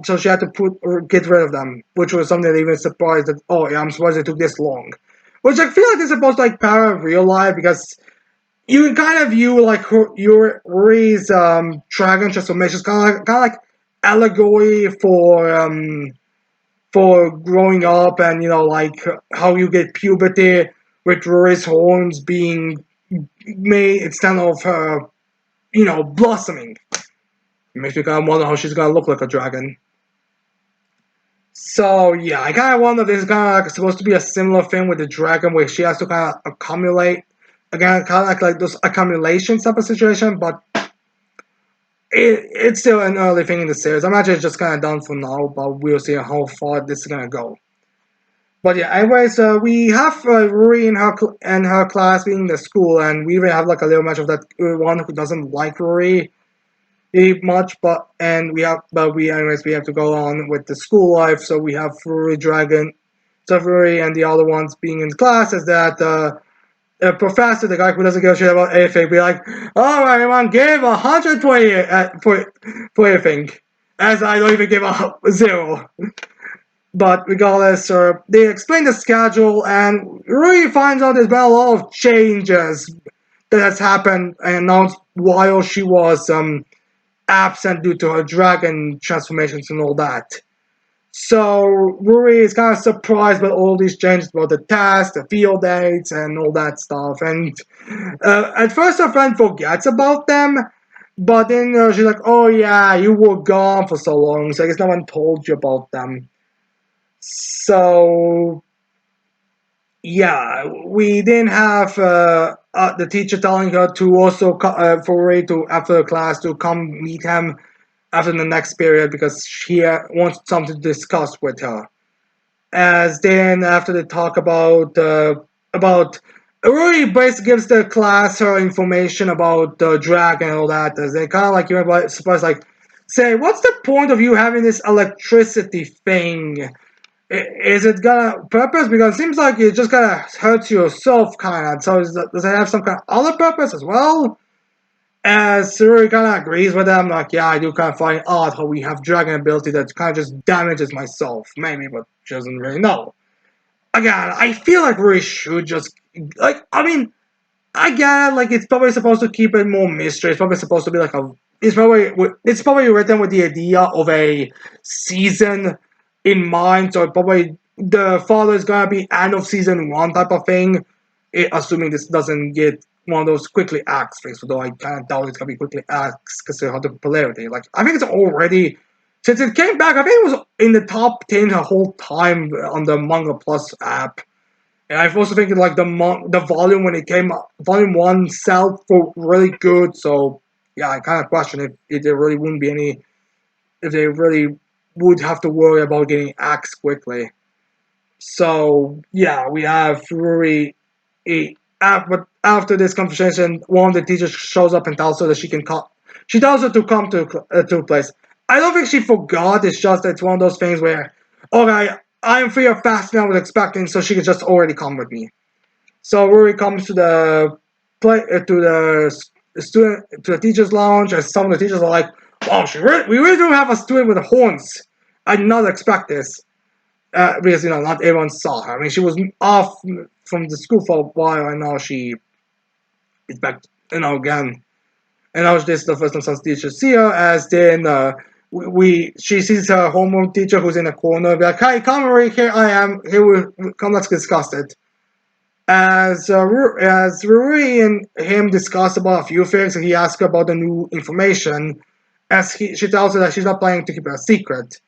so she had to get rid of them, which was something that even surprised that. Oh yeah, I'm surprised it took this long. Which I feel like is supposed to like power real life because you can kind of view like your Ray's dragon transformation is kind of like allegory for growing up and like how you get puberty with Rory's horns being made instead of her blossoming. It makes me kind of wonder how she's gonna look like a dragon. So yeah, I kind of wonder if this is kind of like supposed to be a similar thing with the dragon where she has to kind of accumulate again, kind of like those accumulation type of situation, but it's still an early thing in the series. I'm actually just kind of done for now, but we'll see how far this is gonna go. But yeah, anyways, we have Ruri and her class being in the school, and we even have like a little match of that one who doesn't like Ruri much, but anyways we have to go on with the school life. So we have Ruri Dragon, Ruri, and the other ones being in class as that. Professor, the guy who doesn't give a shit about anything, be like, all right, everyone, give 120 for everything, as I don't even give a zero. But regardless, they explain the schedule, and Rui finds out there's been a lot of changes that has happened and announced while she was absent due to her dragon transformations and all that. So Ruri is kind of surprised by all these changes about the tasks, the field dates, and all that stuff. And at first her friend forgets about them, but then she's like, oh yeah, you were gone for so long, so I guess no one told you about them. So yeah, we then have the teacher telling her to also for Ruri to after the class to come meet him after the next period because he wants something to discuss with her. As then after they talk about Rory basically gives the class her information about the dragon and all that. As they kind of like, supposed like say, what's the point of you having this electricity thing? Is it gonna purpose? Because it seems like it just gonna hurt yourself, kind of. So does it have some kind of other purpose as well? As Sururi kind of agrees with them, like, yeah, I do kind of find odd how we have dragon ability that kind of just damages myself, maybe, but she doesn't really know. Again, I feel like Ruri should just, like, I mean, I get it, like, it's probably supposed to keep it more mystery. It's probably supposed to be like it's probably written with the idea of a season in mind, so probably the father is gonna be end of season one type of thing, assuming this doesn't get one of those quickly axed things, although I kind of doubt it's gonna be quickly axed because of the popularity. Like, I think it's already, since it came back, I think it was in the top 10 the whole time on the Manga Plus app. And I also think like the volume when it came out, volume one sold for really good. So yeah, I kind of question if there really wouldn't be any, if they really would have to worry about getting axed quickly. So yeah, we have Ruri. But after this conversation, one of the teachers shows up and tells her that she can come. She tells her to come to a place. I don't think she forgot. It's just that it's one of those things where, okay, I'm free or faster than I was expecting, so she can just already come with me. So Rory comes to the student to the teachers' lounge, and some of the teachers are like, "Wow, we really do have a student with horns. I did not expect this." Because not everyone saw her. I mean, she was off from the school for a while, and now she is back. Again, and now this is the first time some teachers see her. As then she sees her homeroom teacher who's in the corner. Be like, "Hey, come over here. I am here. Come, let's discuss it." As Ruri and him discuss about a few things, he asks her about the new information. She tells her that she's not planning to keep it a secret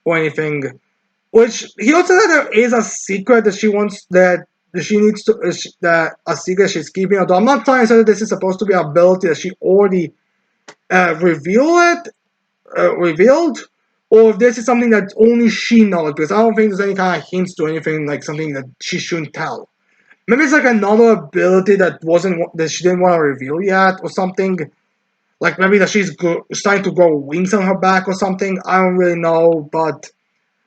or anything. Which he also said there is a secret that she wants that she needs to that a secret she's keeping. Although I'm not trying to say that this is supposed to be an ability that she already revealed, or if this is something that only she knows. Because I don't think there's any kind of hints to anything like something that she shouldn't tell. Maybe it's like another ability that she didn't want to reveal yet, or something. Like maybe that she's starting to grow wings on her back or something. I don't really know, but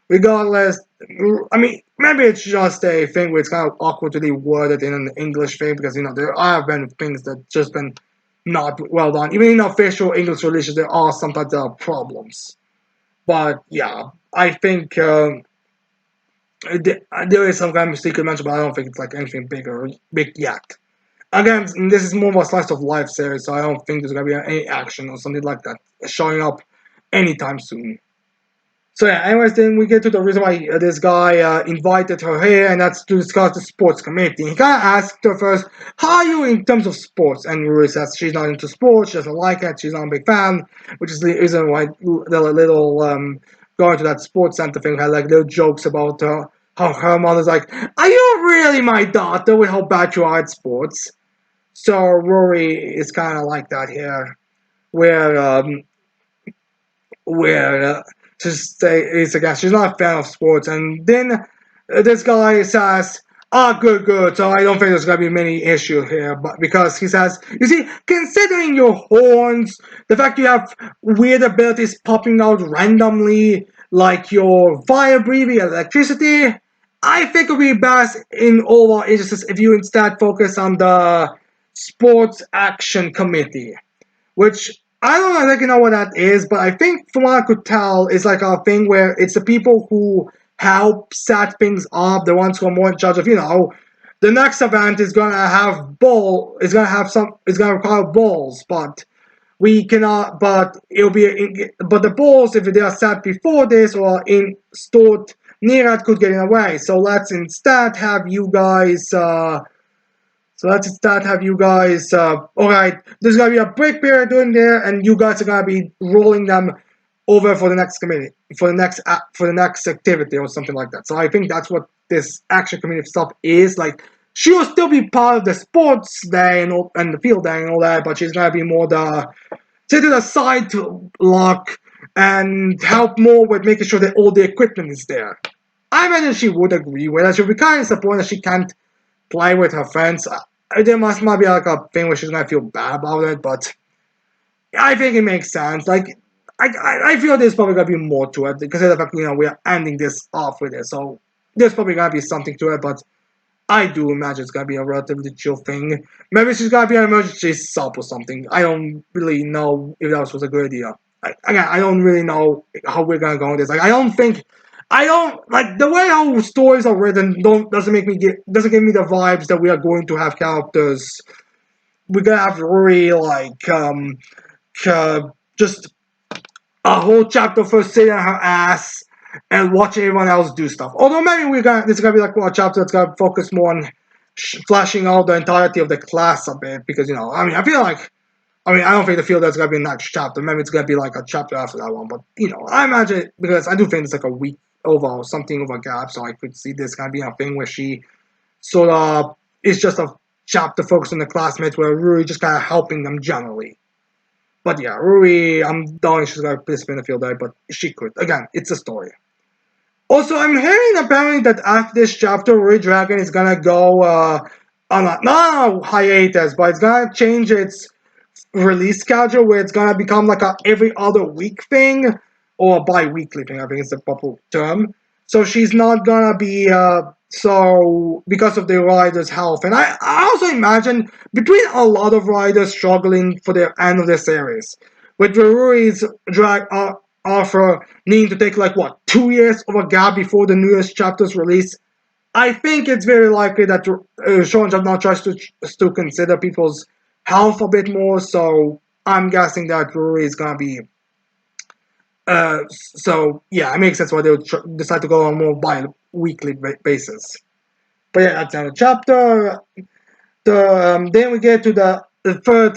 regardless, I mean, maybe it's just a thing where it's kind of awkwardly worded in an English thing because there have been things that just been not well done. Even in official English releases, there are sometimes problems. But yeah, I think there is some kind of secret mention, but I don't think it's like anything big yet. Again, this is more of a slice of life series, so I don't think there's gonna be any action or something like that showing up anytime soon. So yeah, anyways, then we get to the reason why this guy invited her here, and that's to discuss the sports committee. He kind of asked her first, how are you in terms of sports? And Ruri says she's not into sports, she doesn't like it, she's not a big fan, which is the reason why the little going to that sports center thing had like little jokes about how her mother's like, are you really my daughter with how bad you are at sports? So Rory is kind of like that here, where she's not a fan of sports, and then this guy says, "Ah, good. So I don't think there's gonna be many issue here, but because he says, you see, considering your horns, the fact you have weird abilities popping out randomly, like your fire breathing, electricity." I think it would be best in all our interests if you instead focus on the sports action committee, which I don't exactly know what that is, but I think from what I could tell, it's like a thing where it's the people who help set things up, the ones who are more in charge of, the next event is gonna have it's gonna require balls, but we cannot, but but the balls, if they are set before this or in stored near it, could get in the way. So let's instead have you guys, alright, there's gonna be a break period doing there, and you guys are gonna be rolling them over for the next committee, for the next activity or something like that. So I think that's what this action committee stuff is. Like, she will still be part of the sports day and the field day and all that, but she's gonna be more the sit to the side to lock and help more with making sure that all the equipment is there. I imagine she would agree with us. She'll be kind of disappointed that she can't play with her friends. There might be like a thing where she's gonna feel bad about it, but I think it makes sense. Like, I feel there's probably gonna be more to it because of the fact we are ending this off with it. So there's probably gonna be something to it, but I do imagine it's gonna be a relatively chill thing. Maybe she's gonna be an emergency sub or something. I don't really know if that was a good idea. Again, I don't really know how we're gonna go with this. Like, I don't like the way how stories are written. Doesn't give me the vibes that we are going to have characters. We're gonna have really like just a whole chapter for sitting on her ass and watching everyone else do stuff. Although maybe this is gonna be like a chapter that's gonna focus more on flashing out the entirety of the class a bit because I feel like I don't think the field that's gonna be the next chapter. Maybe it's gonna be like a chapter after that one, but I imagine it because I do think it's like a week over or something over gap, so I could see this kind of being a thing where she sort of is just a chapter focused on the classmates where Ruri just kind of helping them generally. But yeah, Ruri, I'm doubting she's gonna participate in the field day, but she could. Again, it's a story. Also, I'm hearing apparently that after this chapter, Ruri Dragon is gonna go on not a hiatus, but it's gonna change its release schedule where it's gonna become like a every other week thing or a bi-weekly thing. I think it's the proper term. So she's not gonna be so because of the rider's health, and I also imagine between a lot of riders struggling for the end of the series, with Ruri's drag offer needing to take like what 2 years of a gap before the newest chapter's release. I think it's very likely that Shonen now tries to consider people's health a bit more. So I'm guessing that Ruri is gonna be. So yeah, it makes sense why they would decide to go on more bi-weekly basis. But yeah, that's another chapter. Then we get to the third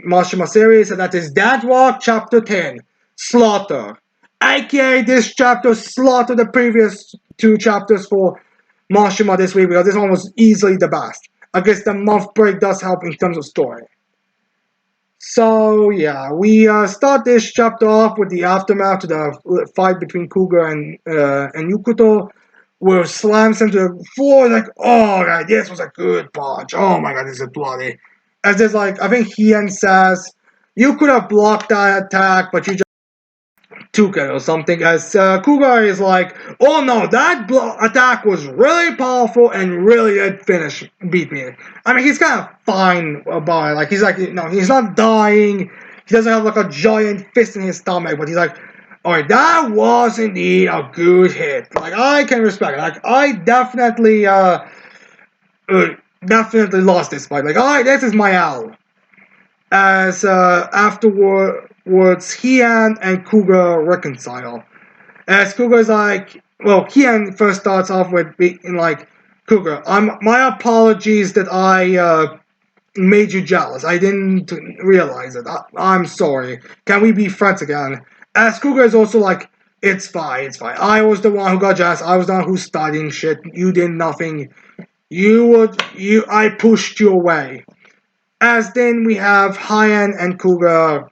Mashima series, and that is Dead Rock Chapter 10, Slaughter. AKA this chapter slaughtered the previous two chapters for Mashima this week because this one was easily the best. I guess the month break does help in terms of story. So yeah, we start this chapter off with the aftermath to the fight between Kuga and Yukuto, where slams him to the floor like, oh god, this was a good punch. Oh my god, this is bloody. As there's like, I think Hien says, you could have blocked that attack, but you just took it or something. As Kuga is like, oh no, that attack was really powerful and really did beat me. I mean, he's kind of fine about it. Like, he's like, he's not dying. He doesn't have like a giant fist in his stomach, but he's like, alright, that was indeed a good hit. Like, I can respect it. Like, I definitely lost this fight. Like, alright, this is my owl. As afterwards, Hien and Kuga reconcile. As Kuga is like, well, Hien first starts off with being like, Kuga, my apologies that I made you jealous. I didn't realize it. I'm sorry. Can we be friends again? As Kuga is also like, it's fine. I was the one who got jealous. I was the one who's studying shit. You did nothing. I pushed you away. As then we have Hien and Kuga,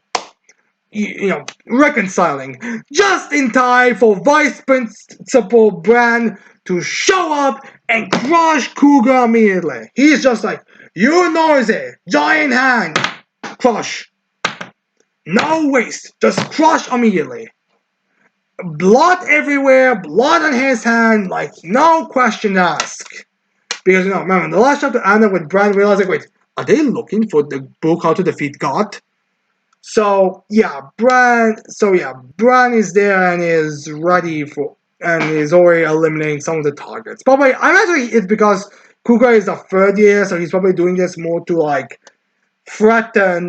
reconciling just in time for Vice Principal Bran to show up and crush Kuga immediately. He's just like, you noisy, giant hand, crush. No waste, just crush immediately. Blood everywhere, blood on his hand, like no question asked. Because remember, the last chapter ended with Bran realizing, wait, are they looking for the book How to Defeat God? So yeah, Bran is there and is ready and is already eliminating some of the targets. Probably, I imagine it's because Kuga is the third year, so he's probably doing this more to like threaten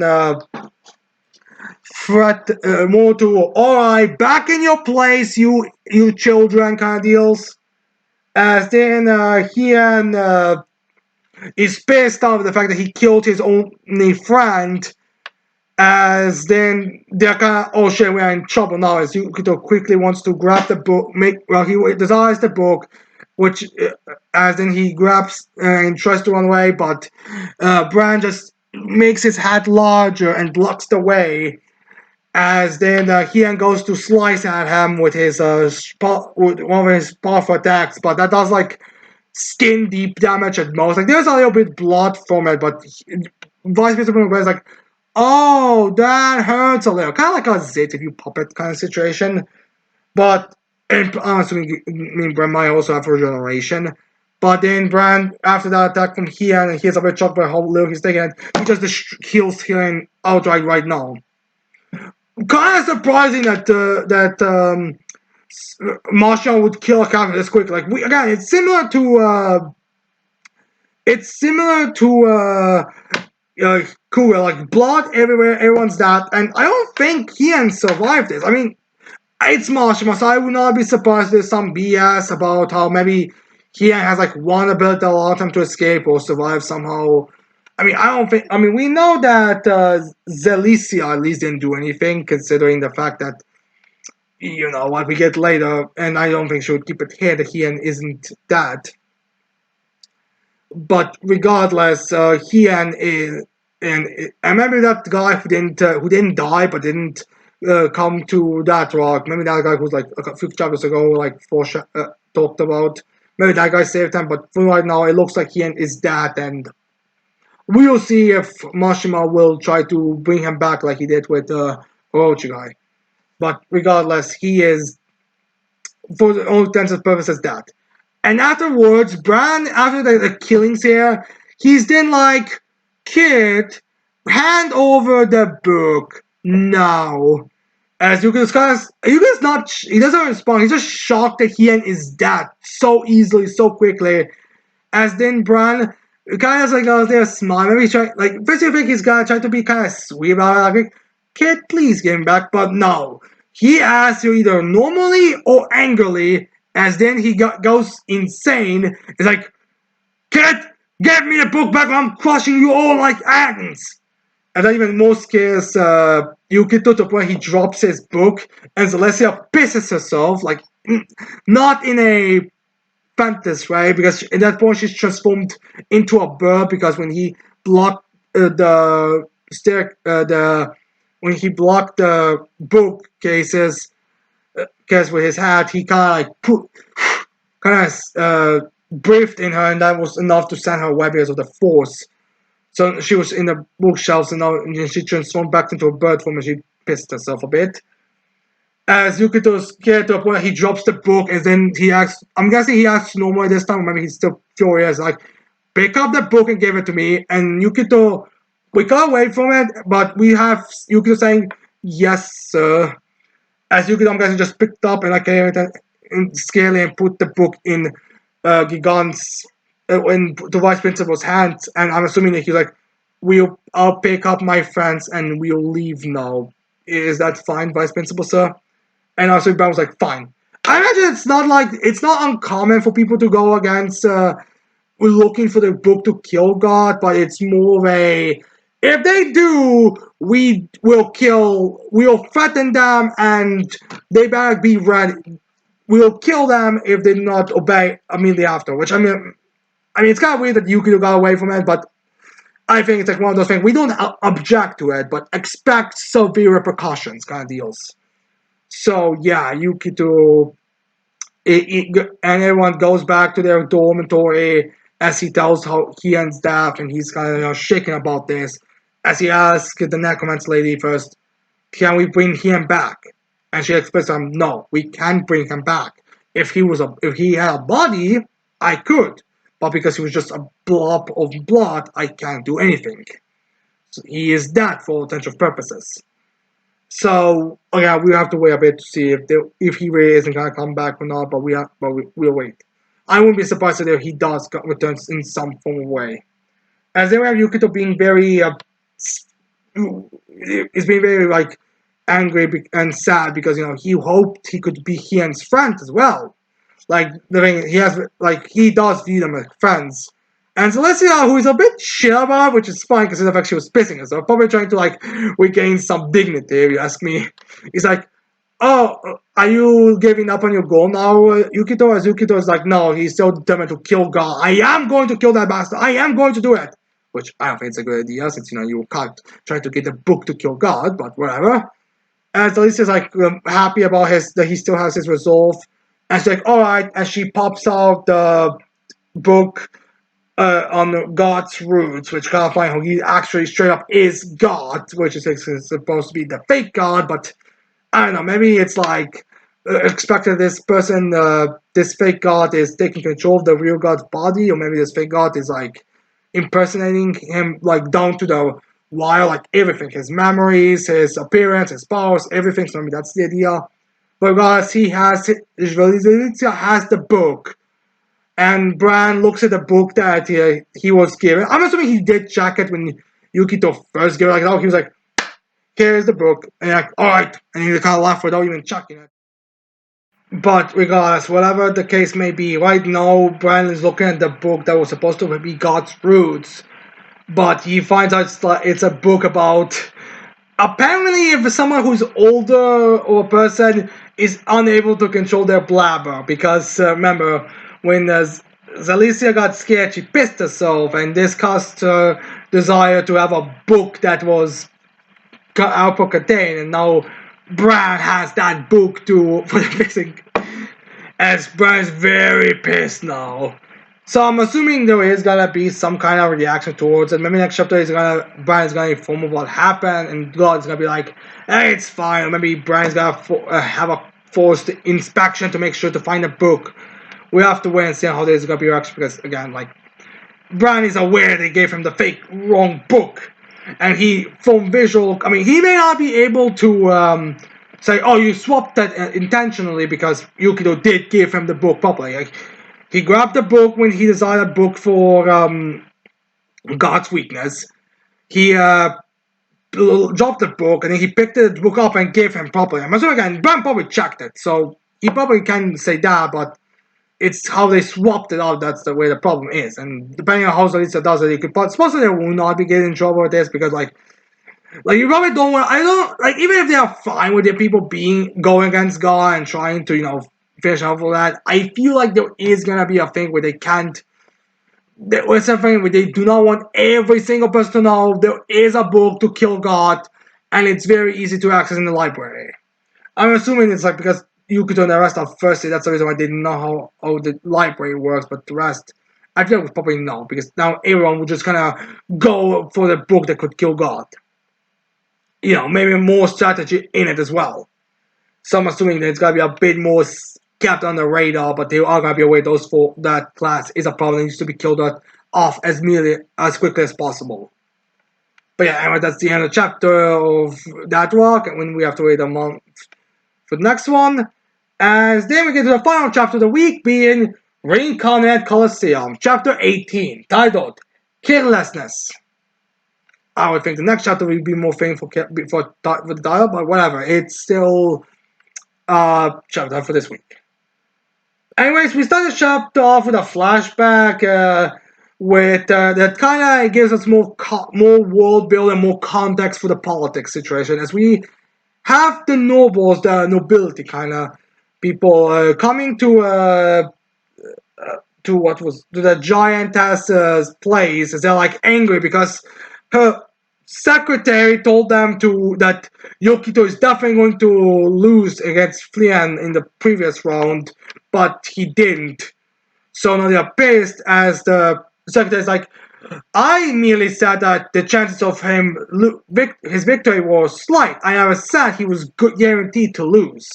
more to, alright, back in your place, you children kind of deals. As then Hien is pissed off the fact that he killed his only friend. As then they're kind of, oh shit, we're in trouble now. As Yukito quickly wants to grab the book, he desires the book, which as then he grabs and tries to run away, but Bran just makes his hat larger and blocks the way. As then Heian goes to slice at him with his with one of his powerful attacks, but that does like skin deep damage at most. Like there's a little bit blood from it, but Vice Principal is like, oh, that hurts a little, kind of like a zit if you pop it kind of situation. But and honestly, I mean, Brand might also have regeneration. But then Brand, after that attack from Heian, and he's a bit shocked by how little he's taking, he just kills Heian outright right now. Kind of surprising that Marshall would kill a character this quick. Like again, it's similar to Kuga, like blood everywhere, everyone's that, and I don't think Heian survived this. I mean, it's Marshall, so I would not be surprised if there's some BS about how maybe Heian has like one ability that allows him to escape or survive somehow. I mean, I don't think. I mean, we know that Zelicia at least didn't do anything, considering the fact that what we get later, and I don't think she would keep it here that Heian isn't that. But regardless, Heian is, and I remember that guy who didn't die but didn't come to that rock. Maybe that guy who's like a few chapters ago, like talked about. Maybe that guy saved him, but for right now, it looks like Heian is that, and we'll see if Mashima will try to bring him back like he did with Orochi guy. But regardless, he is, for all intents and purposes, that. And afterwards, Bran, after the killings here, he's then like, kid, hand over the book now. As you can discuss, he doesn't respond, he's just shocked that Heian is dead so easily, so quickly. As then Bran kind of like goes there, smile, maybe try, like, first you think he's gonna try to be kind of sweet about it, like, kid, please give him back, but no. He asks you either normally or angrily, as then he goes insane. It's like, kid, give me the book back or I'm crushing you all like ants. And that even more scares Yukito to the point he drops his book, and Celestia pisses herself, like, not in a fantasy, right? Because at that point she's transformed into a bird because when he blocked when he blocked the bookcases case with his hat, he kind of breathed in her, and that was enough to send her webs of the force. So she was in the bookshelves, and now she transformed back into a bird form, and she pissed herself a bit. As Yukito's scared to a point, he drops the book, and then he asks, I'm guessing he asks normally this time, maybe he's still furious, like, pick up the book and give it to me. And Yukito, we can't wait for it, but we have Yukito saying, yes, sir. As Yukito, I'm guessing, just picked up and like scaly and put the book in Gigan's, in the vice principal's hands, and I'm assuming that he's like, I'll pick up my friends and we'll leave now. Is that fine, vice principal, sir? And also Brown was like, fine. I imagine it's not uncommon for people to go against looking for the book to kill God, but it's more of a, if they do, we'll threaten them, and they better be ready. We'll kill them if they do not obey immediately after. Which I mean, it's kind of weird that you could have got away from it, but I think it's like one of those things we don't object to it, but expect severe repercussions kind of deals. So yeah, Yukito, and everyone goes back to their dormitory as he tells how he ends death, and he's kind of shaken about this. As he asks the necromancer lady first, can we bring him back? And she explains to him, no, we can't bring him back. If he had a body, I could, but because he was just a blob of blood, I can't do anything. So he is dead for all intents and purposes. So yeah, we have to wait a bit to see if he really isn't gonna come back or not. But we'll wait. I wouldn't be surprised if he does return in some form of way. As they have Yukito being very, is being very like angry and sad because he hoped he could be Heian's friend as well. Like the thing he does view them as friends. And Celestia, who is a bit chill about it, which is fine because the fact she was pissing herself, probably trying to like regain some dignity, if you ask me. He's like, oh, are you giving up on your goal now, Yukito? As Yukito is like, no, he's still determined to kill God. I am going to kill that bastard. I am going to do it. Which I don't think it's a good idea since, you can't try to get the book to kill God, but whatever. And Alicia's like happy about his that he still has his resolve. And she's like, all right, and she pops out the book on God's roots, which clarifying how he actually straight up is God, which is supposed to be the fake God, but I don't know, maybe it's like expected this person, this fake God is taking control of the real God's body, or maybe this fake God is like impersonating him, like down to the wire, like everything, his memories, his appearance, his powers, everything. So maybe that's the idea. But regardless, Valizia has the book, and Bran looks at the book that he was given. I'm assuming he did check it when Yukito first gave it. Like, oh, he was like, here's the book. And you're like, all right. And he kind of laughed without even checking it. But regardless, whatever the case may be, right now, Bran is looking at the book that was supposed to be God's Roots. But he finds out it's a book about. Apparently, if someone who's older or a person is unable to control their blabber, because remember, when Zalicia got scared, she pissed herself, and this caused her desire to have a book that was output contained, and now Bran has that book to for the fixing. As Bran's very pissed now. So I'm assuming there is gonna be some kind of reaction towards it. Maybe next chapter Brian's gonna inform of what happened, and God's gonna be like, "Hey, it's fine." Or maybe Brian's gonna have a forced inspection to make sure to find a book. We have to wait and see how this is gonna be reaction because again, like Brian is aware they gave him the fake wrong book, and he from visual. I mean, he may not be able to say, "Oh, you swapped that intentionally," because Yukito did give him the book properly. Like, he grabbed the book when he designed a book for God's Weakness. He dropped the book and then he picked the book up and gave him properly. I'm assuming again, Bram probably checked it, so he probably can say that, but it's how they swapped it out. That's the way the problem is, and depending on how Zalitza does it, you could. But supposedly they will not be getting in trouble with this because like you probably don't want. I don't like even if they are fine with their people being going against God and trying to finish off all that. I feel like there is gonna be a thing where they can't. There's something where they do not want every single person to know there is a book to kill God, and it's very easy to access in the library. I'm assuming it's like because Yukito and the rest are thirsty. That's the reason why they didn't know how the library works. But the rest, I feel like we probably know because now everyone would just kind of go for the book that could kill God. Maybe more strategy in it as well. So I'm assuming that it's gonna be a bit more kept on the radar, but they are gonna be aware those for that class is a problem that needs to be killed off as quickly as possible. But yeah, anyway, that's the end of the chapter of that rock, and when we have to wait a month for the next one. As then we get to the final chapter of the week, being Reincarnated Collisum, chapter 18, titled Carelessness. I would think the next chapter will be more painful for the dial, but whatever. It's still chapter for this week. Anyways, we start the chapter off with a flashback with that kind of gives us more world build and more context for the politics situation as we have the nobles, the nobility kind of people coming to the giantess's place. They're like angry because her secretary told them that Yokito is definitely going to lose against Flian in the previous round, but he didn't. So now they're pissed as the secretary is like, I merely said that the chances of his victory was slight. I never said he was guaranteed to lose.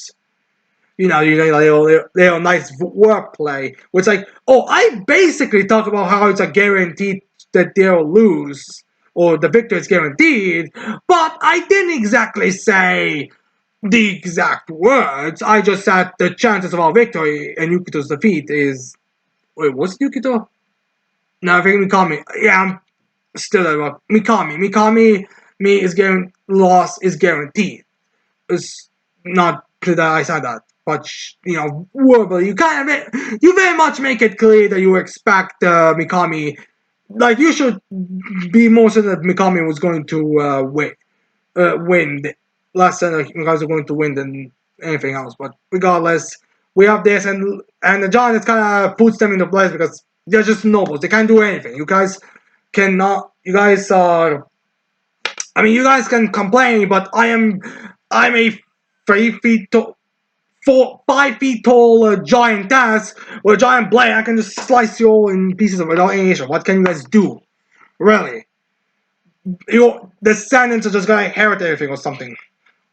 They're nice wordplay. It's like, oh, I basically talk about how it's a guaranteed that they'll lose or the victory is guaranteed, but I didn't exactly say the exact words. I just said the chances of our victory and Yukito's defeat is. Wait, what's Yukito? No, I think Mikami. Yeah, I'm still at Mikami. Me is loss is guaranteed. It's not that I said that, but verbally, you very much make it clear that you expect Mikami. Like you should be more certain that Mikami was going to win. Last time you guys are going to win than anything else. But regardless, we have this, and the giant kind of puts them into place because they're just nobles. They can't do anything. You guys cannot. You guys are. I mean, you guys can complain, but I'm a 3 feet tall, 5 feet tall giantess with a giant blade. I can just slice you all in pieces without any issue. What can you guys do? Really? Your descendants are just gonna inherit everything or something.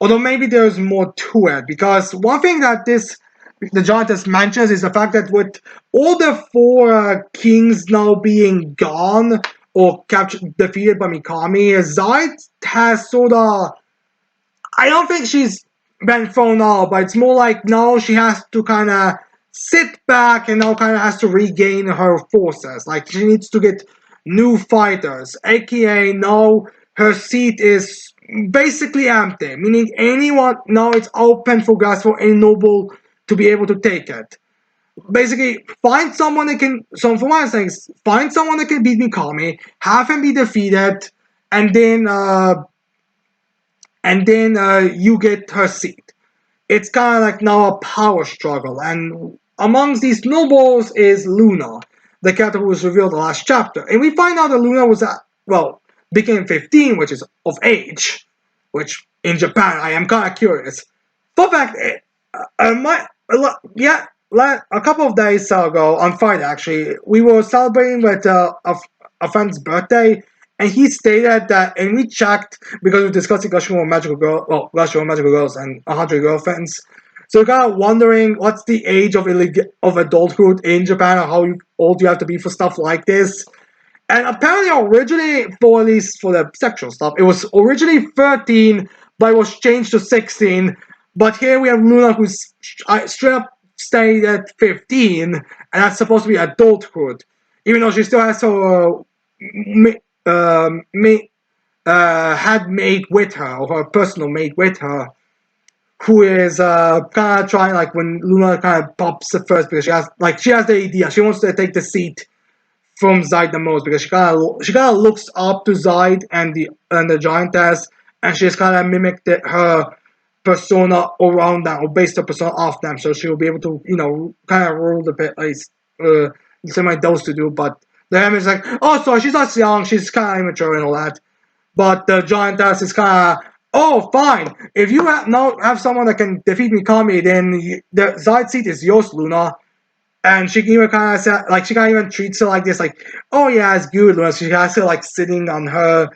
Although maybe there's more to it, because one thing that the giantess mentions is the fact that with all the four kings now being gone or captured, defeated by Mikami, Zayt has sort of. I don't think she's been thrown out, but it's more like now she has to kind of sit back and now kind of has to regain her forces. Like she needs to get new fighters, aka now her seat is basically empty, meaning anyone now it's open for grabs for any noble to be able to take it. Basically, find someone that can. So, for one thing, find someone that can beat Mikami, have him be defeated, and then you get her seat. It's kind of like now a power struggle, and amongst these nobles is Luna, the character who was revealed in the last chapter. And we find out that Luna was became 15, which is of age, which in Japan I am kind of curious. Fun fact, yeah, a couple of days ago on Friday actually, we were celebrating with a friend's birthday, and he stated that, and we checked because we were discussing Gushing Magical Girls and 100 Girlfriends. So we're kind of wondering what's the age of adulthood in Japan, or how old you have to be for stuff like this. And apparently, originally, for at least for the sexual stuff, it was originally 13, but it was changed to 16. But here we have Luna, who's straight up stayed at 15, and that's supposed to be adulthood, even though she still has her had mate with her, or her personal mate with her, who is kind of trying, like when Luna kind of pops the first, because she has the idea, she wants to take the seat from Zayt the most, because she kind of looks up to Zayt and the giantess, and she's kind of mimicked her persona around them, or based her persona off them, so she'll be able to kind of rule the bit like the same like those to do. But the Ham is like, oh, so she's not young, she's kind of immature and all that. But the giantess is kind of, oh, fine. If you now have someone that can defeat Mikami, then the Zayt seat is yours, Luna. And she can even kind of say, like, she kind of even treats her like this, like, oh yeah, it's good, Luna. She has her like sitting on her,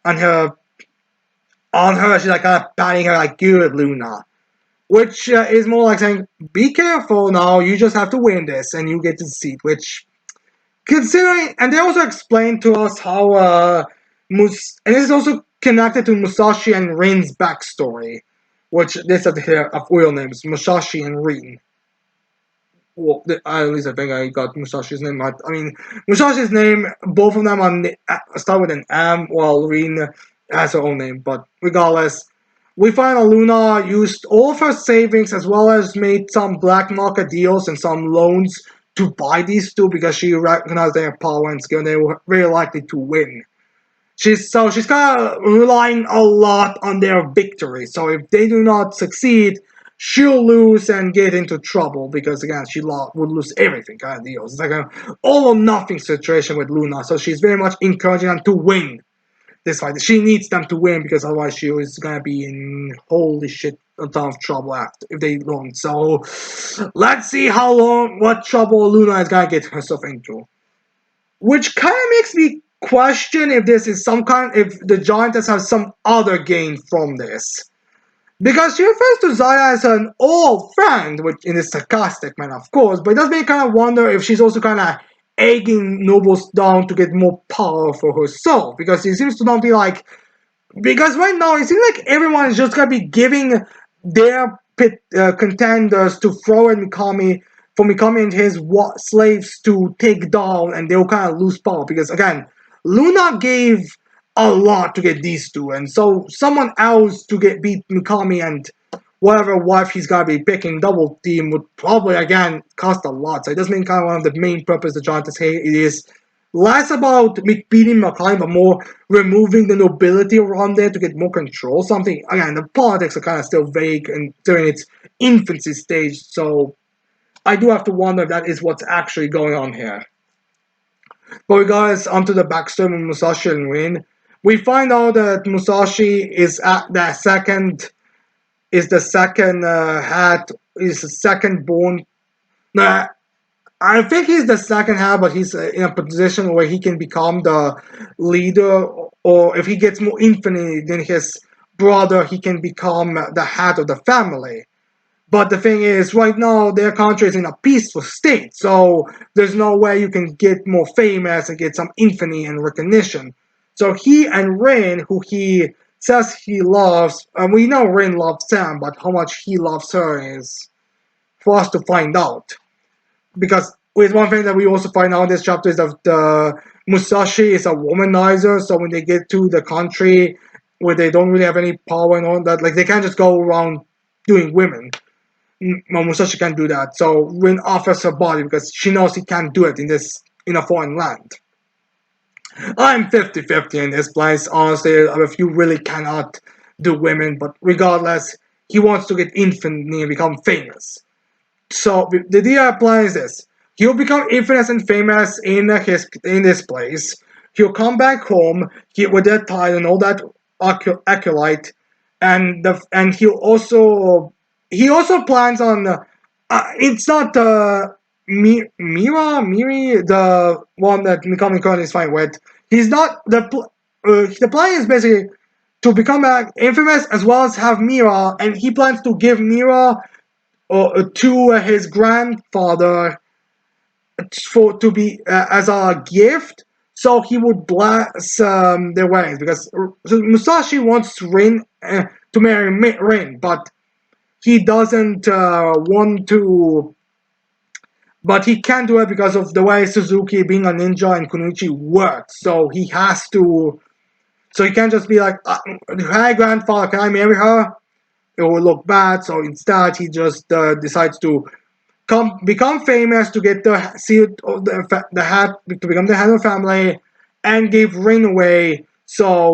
on her, on her. She's like kind of patting her, like, good, Luna. Which is more like saying, be careful now. You just have to win this, and you get the seat. Which, considering, and they also explained to us how and this is also connected to Musashi and Rin's backstory, which this is here of real names, Musashi and Rin. Well, at least I think I got Musashi's name right. I mean, Musashi's name, both of them start with an M, while Rin has her own name. But regardless, we find that Luna used all of her savings as well as made some black market deals and some loans to buy these two, because she recognized their power and skill and they were very likely to win. She's kind of relying a lot on their victory. So if they do not succeed, she'll lose and get into trouble, because again she would lose everything kind of deal. It's like an all or nothing situation with Luna. So she's very much encouraging them to win this fight. She needs them to win, because otherwise she is gonna be in holy shit a ton of trouble after if they don't. So let's see what trouble Luna is gonna get herself into. Which kind of makes me question if this is if the Giantess has some other gain from this. Because she refers to Zaya as an old friend, which in a sarcastic manner, of course, but it does make me kind of wonder if she's also kind of egging nobles down to get more power for herself. Because it seems to not be like. Because right now, it seems like everyone is just going to be giving their contenders to throw at Mikami, for Mikami and his slaves to take down, and they'll kind of lose power. Because again, Luna gave a lot to get these two, and so someone else to beat Mikami and whatever wife he's gonna be picking double team would probably again cost a lot. So it does mean kind of one of the main purpose the Giants say it is less about beating Mikami, but more removing the nobility around there to get more control. Something again, the politics are kind of still vague and during its infancy stage. So I do have to wonder if that is what's actually going on here. But regardless, onto the backstory of Musashi and Rin, we find out that Musashi is at the second is the second hat, is the second born. No, I think he's the second hat, but he's in a position where he can become the leader, or if he gets more infinity than his brother, he can become the hat of the family. But the thing is, right now, their country is in a peaceful state, so there's no way you can get more famous and get some infamy and recognition. So he and Rin, who he says he loves, and we know Rin loves Sam, but how much he loves her is for us to find out. Because with one thing that we also find out in this chapter is that the Musashi is a womanizer, so when they get to the country where they don't really have any power and all that, like they can't just go around doing women. Musashi can't do that. So Rin offers her body because she knows he can't do it in a foreign land. I'm 50-50 in this place, honestly. If you really cannot do women, but regardless, he wants to get infinity and become famous. So the idea plan is this: he'll become infamous and famous in this place. He'll come back home with that title and all that acolyte, and he also plans on. It's not Miri, the one that Mikami Kun is fine with. He's not the plan is basically to become infamous as well as have Mira, and he plans to give Mira to his grandfather for to be as a gift, so he would bless their weddings because Musashi wants Rin to marry Rin, but he doesn't want to. But he can't do it because of the way Suzuki, being a ninja, and Kunoichi works. So he has to. So he can't just be like, "Hey, grandfather, can I marry her?" It will look bad. So instead, he just decides to become famous to get the seal of the hat to become the head of the family, and give Rin away. So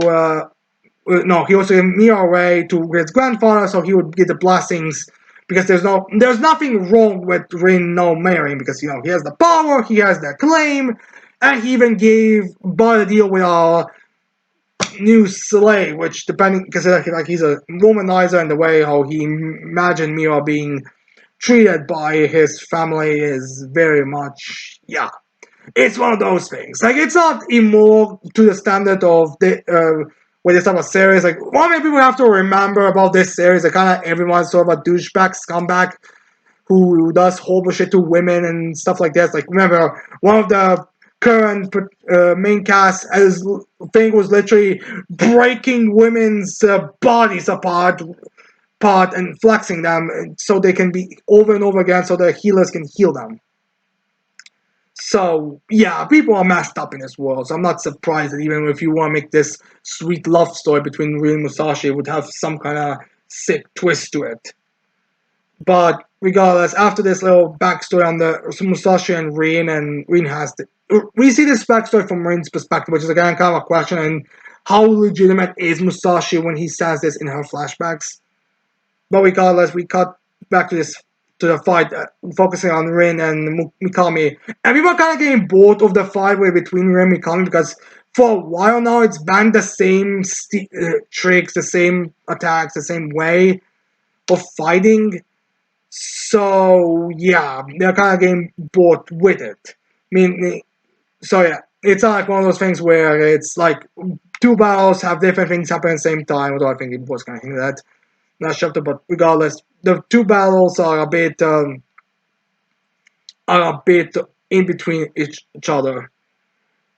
no, he also gave Mia away to his grandfather, so he would get the blessings. Because there's nothing wrong with Rin no marrying because he has the power, he has the claim, and he even bought a deal with a new slave, which depending because like he's a womanizer and the way how he imagined Mia being treated by his family is very much, yeah, it's one of those things. Like it's not immoral to the standard of the with this type of series. Like what many people have to remember about this series, like kind of everyone's sort of a douchebag scumbag who does horrible shit to women and stuff like that. Like remember one of the current main cast as thing was literally breaking women's bodies apart and flexing them so they can be over and over again so the healers can heal them. So yeah, people are messed up in this world. So I'm not surprised that even if you want to make this sweet love story between Rin and Musashi, it would have some kind of sick twist to it. But regardless, after this little backstory on the Musashi and Rin has we see this backstory from Rin's perspective, which is again kind of a question and how legitimate is Musashi when he says this in her flashbacks. But regardless, we cut back to the fight, focusing on Rin and Mikami. And we were kind of getting bored of the fight between Rin and Mikami because for a while now it's been the same tricks, the same attacks, the same way of fighting. So yeah, they're kind of getting bored with it. I mean, so yeah, it's not like one of those things where it's like two battles have different things happen at the same time. Although I think it was kind of hinted at last chapter, but regardless, the two battles are a bit in between each other.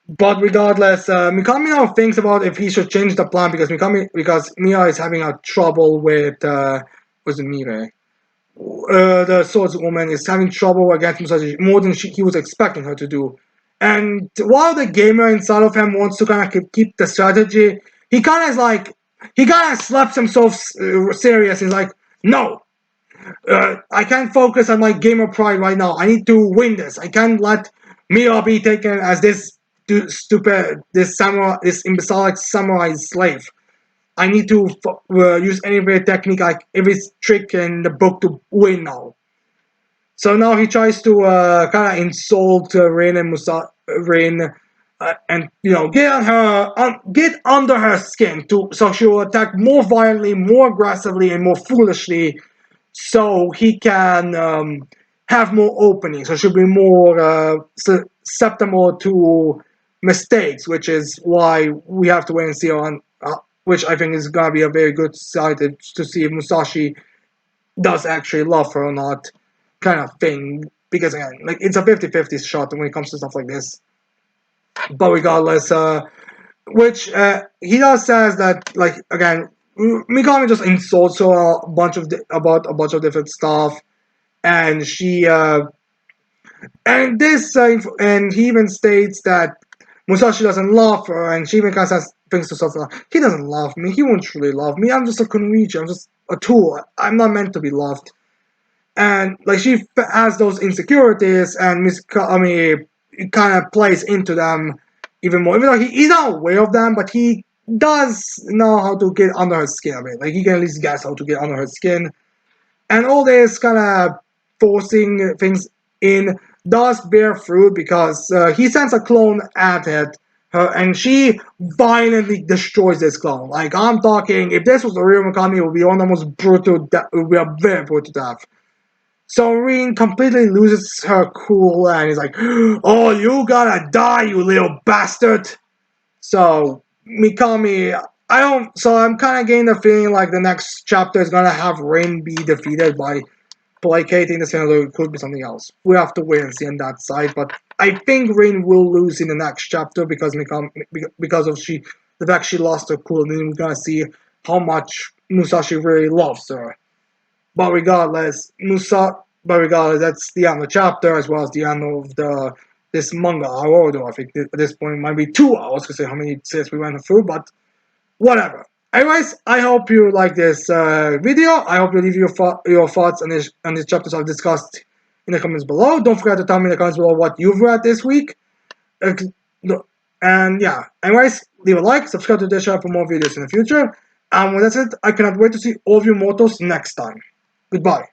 But regardless, Mikami now thinks about if he should change the plan because Mia is having a trouble with was it Mire? The swordswoman is having trouble against Musashi more than he was expecting her to do. And while the gamer inside of him wants to kind of keep the strategy, he kind of slaps himself serious. He's like, no, I can't focus on my gamer pride right now. I need to win this. I can't let Mira be taken as this this imbecilic samurai slave. I need to use every technique, like every trick in the book to win now. So now he tries to kind of insult Rin and get on her, get under her skin to so she will attack more violently, more aggressively, and more foolishly, so he can have more openings. So she'll be more susceptible to mistakes, which is why we have to wait and see on. Which I think is gonna be a very good side to see if Musashi does actually love her or not, kind of thing. Because again, like it's a 50-50 shot when it comes to stuff like this. But regardless, which he does says that like again, Mikami just insults her about a bunch of different stuff, and she and he even states that Musashi doesn't love her, and she even kind of says things to herself like, he doesn't love me, he won't truly love me, I'm just a Kunoichi, I'm just a tool, I'm not meant to be loved. And like she has those insecurities, and Mikami kind of plays into them even more. Even though he's not aware of them, but he does know how to get under her skin a bit. Like he can at least guess how to get under her skin, and all this kind of forcing things in does bear fruit because he sends a clone at it. Her, and she violently destroys this clone. Like I'm talking, if this was a real Mikami, it would be one of the most brutal. It would be a very brutal death. So Rin completely loses her cool and he's like, "Oh, you gotta die, you little bastard!" So Mikami, I don't. So I'm kind of getting the feeling like the next chapter is gonna have Rin be defeated by placating the senator. It could be something else. We have to wait and see on that side. But I think Rin will lose in the next chapter because because of the fact she lost her cool, and then we're gonna see how much Musashi really loves her. But regardless, that's the end of the chapter as well as the end of this manga. Although I think at this point it might be 2 hours because how many sets we went through, but whatever. Anyways, I hope you like this video. I hope you leave your thoughts on these chapters I've discussed in the comments below. Don't forget to tell me in the comments below what you've read this week. And yeah, anyways, leave a like, subscribe to this channel for more videos in the future. And when that's it, I cannot wait to see all of you mortals next time. Goodbye.